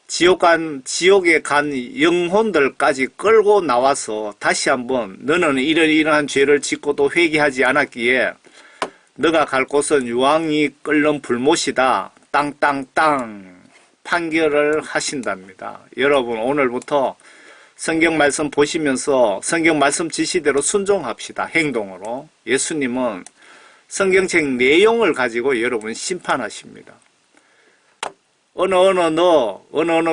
S1: 지옥에 간 영혼들까지 끌고 나와서 다시 한번 너는 이러한 죄를 짓고도 회개하지 않았기에 너가 갈 곳은 유황이 끓는 불못이다. 땅땅땅 판결을 하신답니다. 여러분 오늘부터 성경 말씀 보시면서 성경 말씀 지시대로 순종합시다. 행동으로. 예수님은 성경책 내용을 가지고 여러분 심판하십니다. 어느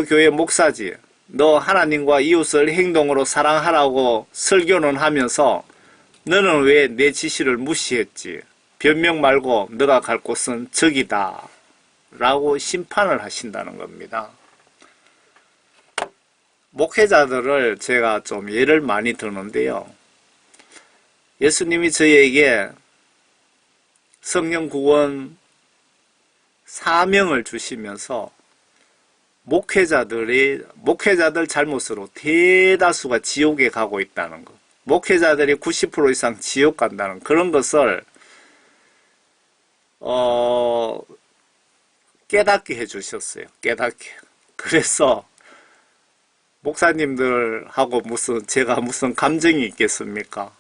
S1: 교회 목사지, 너 하나님과 이웃을 행동으로 사랑하라고 설교는 하면서 너는 왜 내 지시를 무시했지? 변명 말고 너가 갈 곳은 저기다 라고 심판을 하신다는 겁니다. 목회자들을 제가 좀 예를 많이 드는데요. 예수님이 저희에게 성령 구원 사명을 주시면서 목회자들 잘못으로 대다수가 지옥에 가고 있다는 것, 목회자들이 90% 이상 지옥 간다는 그런 것을 깨닫게 해주셨어요. 깨닫게. 그래서 목사님들하고 제가 무슨 감정이 있겠습니까?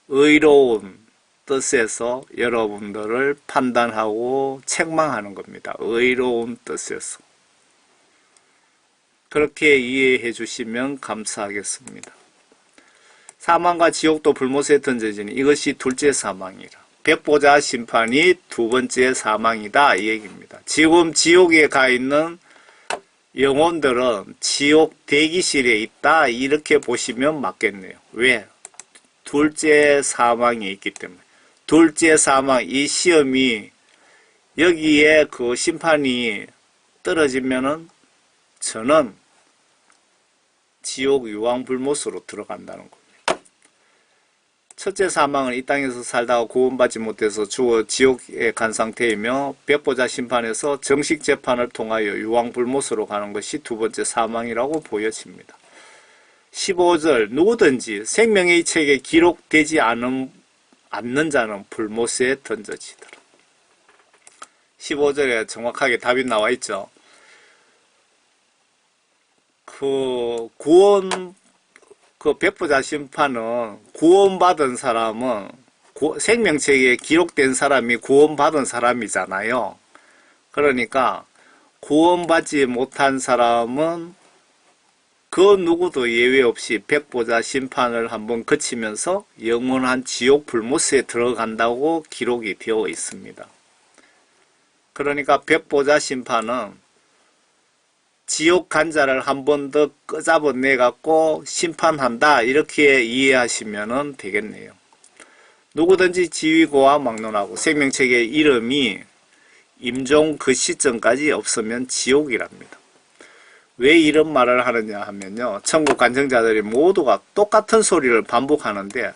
S1: 의로운 뜻에서 여러분들을 판단하고 책망하는 겁니다. 의로운 뜻에서. 그렇게 이해해 주시면 감사하겠습니다. 사망과 지옥도 불못에 던져지니 이것이 둘째 사망이라. 백보자 심판이 두 번째 사망이다 이 얘기입니다. 지금 지옥에 가 있는 영혼들은 지옥 대기실에 있다 이렇게 보시면 맞겠네요. 왜? 둘째 사망이 있기 때문에. 둘째 사망, 이 시험이 여기에 그 심판이 떨어지면은 저는 지옥 유황불못으로 들어간다는 겁니다. 첫째 사망은 이 땅에서 살다가 구원받지 못해서 죽어 지옥에 간 상태이며 백보자 심판에서 정식 재판을 통하여 유황불못으로 가는 것이 두 번째 사망이라고 보여집니다. 15절 누구든지 생명의 책에 기록되지 않는 자는 불못에 던져지더라. 15절에 정확하게 답이 나와 있죠. 백보자 심판은 구원받은 사람은 생명책에 기록된 사람이 구원받은 사람이잖아요. 그러니까 구원받지 못한 사람은 그 누구도 예외 없이 백보자 심판을 한번 거치면서 영원한 지옥 불못에 들어간다고 기록이 되어 있습니다. 그러니까 백보자 심판은 지옥 간 자를 한 번 더 끄잡아내 갖고 심판한다 이렇게 이해하시면 되겠네요. 누구든지 지위고와 막론하고 생명책의 이름이 임종 그 시점까지 없으면 지옥이랍니다. 왜 이런 말을 하느냐 하면요. 천국 간청자들이 모두가 똑같은 소리를 반복하는데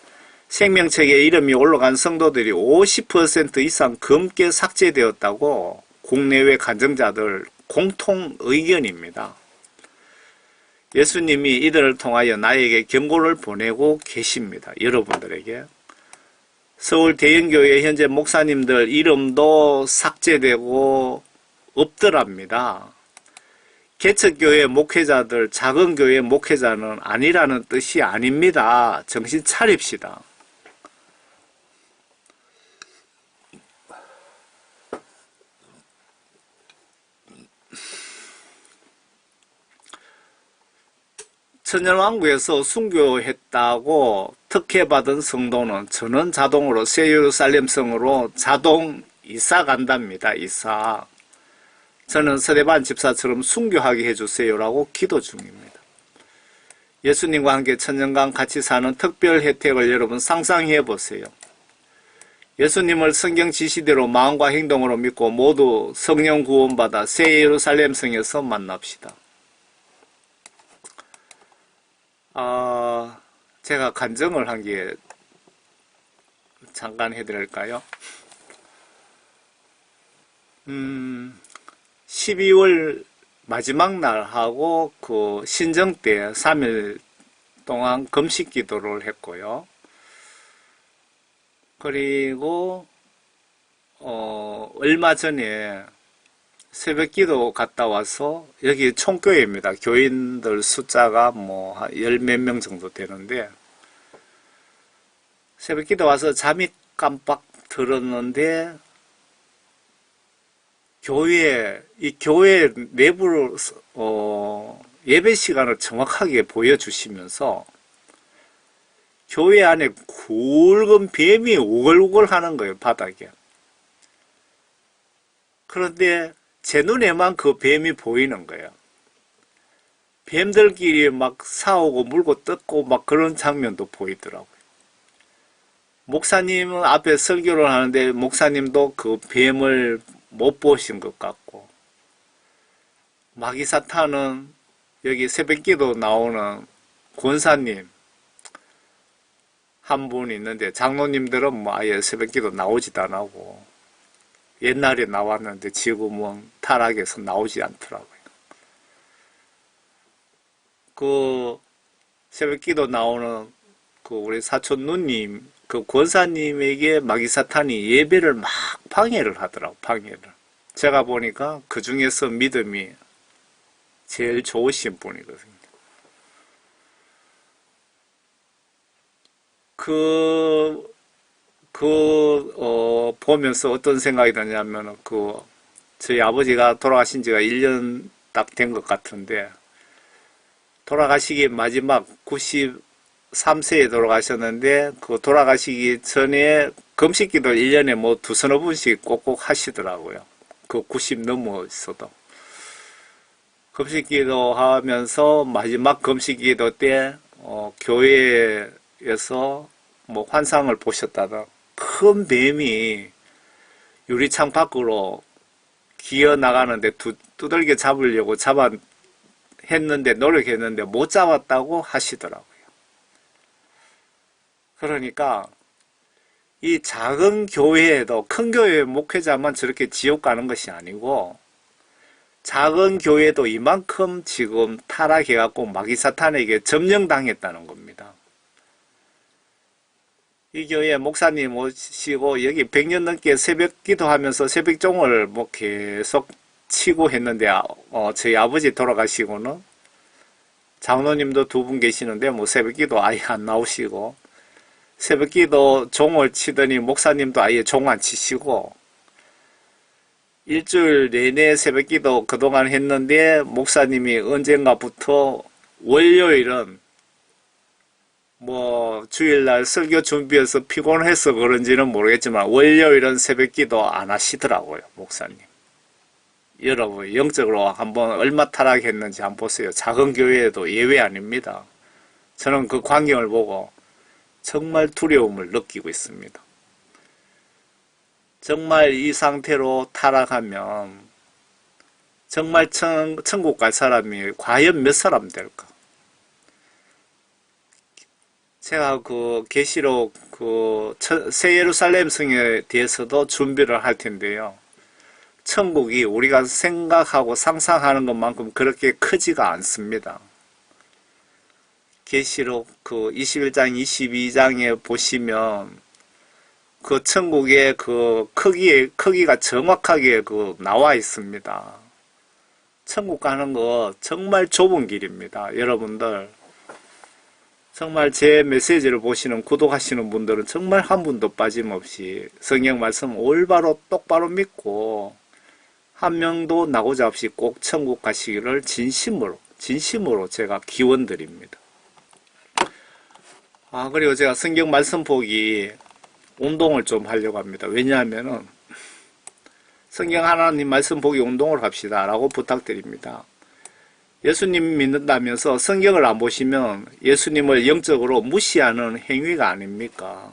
S1: 생명책에 이름이 올라간 성도들이 50% 이상 검게 삭제되었다고 국내외 간청자들 공통 의견입니다. 예수님이 이들을 통하여 나에게 경고를 보내고 계십니다. 여러분들에게. 서울 대형교회 현재 목사님들 이름도 삭제되고 없더랍니다. 개척교회 목회자들, 작은 교회 목회자는 아니라는 뜻이 아닙니다. 정신 차립시다. 천년왕국에서 순교했다고 특혜받은 성도는 저는 자동으로 새 예루살렘 성으로 자동 이사 간답니다. 이사. 저는 스데반 집사처럼 순교하게 해주세요라고 기도 중입니다. 예수님과 함께 천년간 같이 사는 특별 혜택을 여러분 상상해 보세요. 예수님을 성경 지시대로 마음과 행동으로 믿고 모두 성령 구원받아 새 예루살렘 성에서 만납시다. 제가 간증을 한 게 잠깐 해드릴까요? 12월 마지막 날하고 그 신정 때 3일 동안 금식 기도를 했고요. 그리고 얼마 전에 새벽 기도 갔다 와서 여기 총교회입니다. 교인들 숫자가 뭐 열 몇 명 정도 되는데 새벽 기도 와서 잠이 깜빡 들었는데 이 교회 내부로 예배 시간을 정확하게 보여주시면서 교회 안에 굵은 뱀이 우글우글 하는 거예요, 바닥에. 그런데 제 눈에만 그 뱀이 보이는 거예요. 뱀들끼리 막 싸우고 물고 뜯고 막 그런 장면도 보이더라고요. 목사님은 앞에 설교를 하는데 목사님도 그 뱀을 못 보신 것 같고, 마귀사탄은 여기 새벽기도 나오는 권사님 한 분 있는데, 장로님들은 뭐 아예 새벽기도 나오지도 안 하고 옛날에 나왔는데 지금은 타락해서 나오지 않더라고요. 그 새벽기도 나오는 그 우리 사촌 누님, 그 권사님에게 마귀사탄이 예배를 막 방해를 하더라고, 방해를. 제가 보니까 그 중에서 믿음이 제일 좋으신 분이거든요. 보면서 어떤 생각이 드냐면, 저희 아버지가 돌아가신 지가 1년 딱 된 것 같은데, 돌아가시기 마지막 93세에 돌아가셨는데, 그 돌아가시기 전에 금식기도 1년에 뭐 두서너 분씩 꼭꼭 하시더라고요. 그 90 넘어 있어도. 금식기도 하면서 마지막 금식기도 때, 교회에서 뭐 환상을 보셨다던 큰 뱀이 유리창 밖으로 기어 나가는데 두들겨 잡으려고 노력했는데 못 잡았다고 하시더라고요. 그러니까 이 작은 교회에도 큰 교회 목회자만 저렇게 지옥 가는 것이 아니고, 작은 교회도 이만큼 지금 타락해갖고 마귀사탄에게 점령당했다는 겁니다. 이 교회 목사님 오시고 여기 100년 넘게 새벽 기도하면서 새벽종을 뭐 계속 치고 했는데, 저희 아버지 돌아가시고는 장로님도 2분 계시는데 뭐 새벽 기도 아예 안 나오시고, 새벽 기도 종을 치더니 목사님도 아예 종 안 치시고, 일주일 내내 새벽 기도 그동안 했는데 목사님이 언젠가부터 월요일은 뭐 주일날 설교 준비해서 피곤해서 그런지는 모르겠지만 월요일은 새벽 기도 안 하시더라고요, 목사님. 여러분 영적으로 한번 얼마 타락했는지 한번 보세요. 작은 교회에도 예외 아닙니다. 저는 그 광경을 보고 정말 두려움을 느끼고 있습니다. 정말 이 상태로 타락하면 정말 천국 갈 사람이 과연 몇 사람 될까? 제가 계시록 새 예루살렘 성에 대해서도 준비를 할 텐데요. 천국이 우리가 생각하고 상상하는 것만큼 그렇게 크지가 않습니다. 계시록 21장, 22장에 보시면 그 천국의 크기가 정확하게 나와 있습니다. 천국 가는 거 정말 좁은 길입니다. 여러분들 정말 제 메시지를 보시는 구독하시는 분들은 정말 한 분도 빠짐없이 성경 말씀 올바로 똑바로 믿고 한 명도 나고자 없이 꼭 천국 가시기를 진심으로 제가 기원드립니다. 그리고 제가 성경 말씀 보기 운동을 좀 하려고 합니다. 왜냐하면은 성경 하나님 말씀 보기 운동을 합시다 라고 부탁드립니다. 예수님 믿는다면서 성경을 안 보시면 예수님을 영적으로 무시하는 행위가 아닙니까?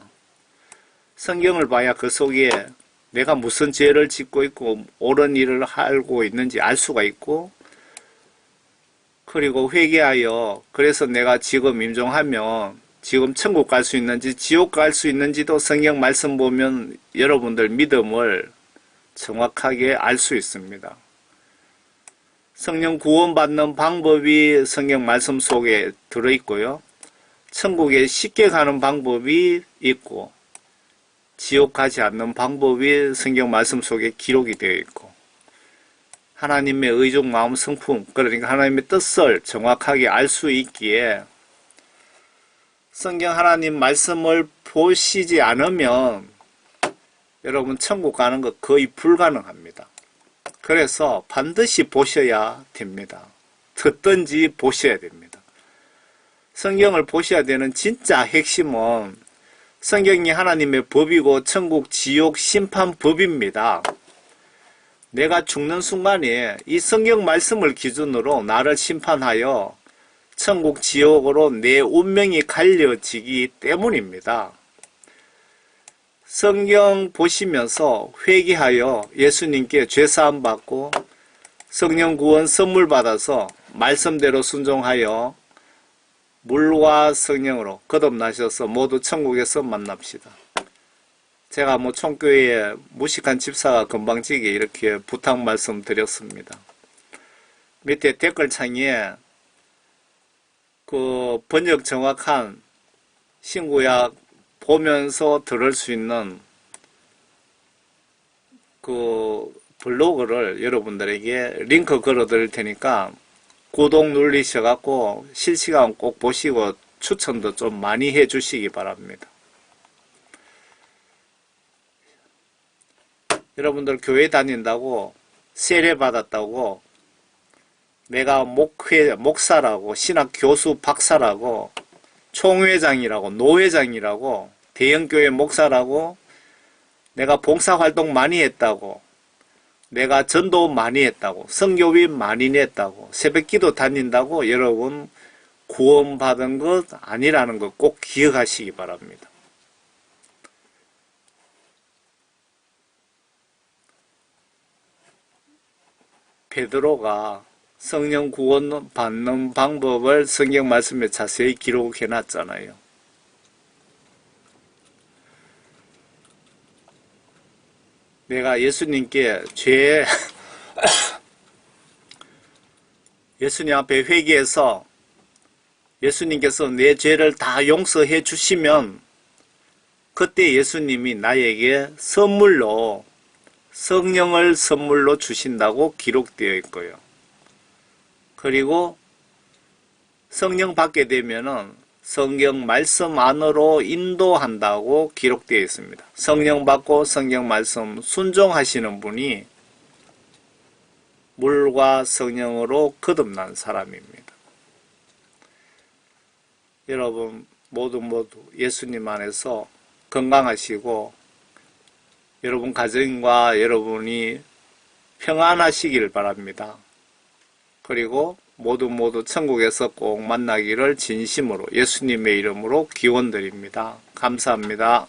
S1: 성경을 봐야 그 속에 내가 무슨 죄를 짓고 있고 옳은 일을 하고 있는지 알 수가 있고, 그리고 회개하여 그래서 내가 지금 임종하면 지금 천국 갈 수 있는지 지옥 갈 수 있는지도 성경 말씀 보면 여러분들 믿음을 정확하게 알 수 있습니다. 성령 구원받는 방법이 성경 말씀 속에 들어있고요. 천국에 쉽게 가는 방법이 있고 지옥 가지 않는 방법이 성경 말씀 속에 기록이 되어 있고, 하나님의 의중 마음 성품, 그러니까 하나님의 뜻을 정확하게 알 수 있기에 성경 하나님 말씀을 보시지 않으면 여러분 천국 가는 거 거의 불가능합니다. 그래서 반드시 보셔야 됩니다. 듣든지 보셔야 됩니다. 성경을 보셔야 되는 진짜 핵심은 성경이 하나님의 법이고 천국, 지옥, 심판 법입니다. 내가 죽는 순간에 이 성경 말씀을 기준으로 나를 심판하여 천국, 지옥으로 내 운명이 갈려지기 때문입니다. 성경 보시면서 회개하여 예수님께 죄사함 받고 성령 구원 선물 받아서 말씀대로 순종하여 물과 성령으로 거듭나셔서 모두 천국에서 만납시다. 제가 총교회에 무식한 집사가 건방지게 이렇게 부탁 말씀 드렸습니다. 밑에 댓글창에 그 번역 정확한 신구약 보면서 들을 수 있는 그 블로그를 여러분들에게 링크 걸어 드릴 테니까 구독 누르셔갖고 실시간 꼭 보시고 추천도 좀 많이 해 주시기 바랍니다. 여러분들 교회 다닌다고 세례 받았다고 내가 목사라고 신학 교수 박사라고 총회장이라고 노회장이라고 대형교회 목사라고 내가 봉사활동 많이 했다고 내가 전도 많이 했다고 선교비 많이 냈다고 새벽기도 다닌다고 여러분 구원받은 것 아니라는 것 꼭 기억하시기 바랍니다. 베드로가 성령 구원 받는 방법을 성경 말씀에 자세히 기록해 놨잖아요. 내가 예수님께 예수님 앞에 회개해서 예수님께서 내 죄를 다 용서해 주시면 그때 예수님이 나에게 선물로 성령을 선물로 주신다고 기록되어 있고요. 그리고 성령 받게 되면은 성경 말씀 안으로 인도한다고 기록되어 있습니다. 성령 받고 성경 말씀 순종하시는 분이 물과 성령으로 거듭난 사람입니다. 여러분 모두 예수님 안에서 건강하시고 여러분 가정과 여러분이 평안하시길 바랍니다. 그리고 모두 천국에서 꼭 만나기를 진심으로 예수님의 이름으로 기원드립니다. 감사합니다.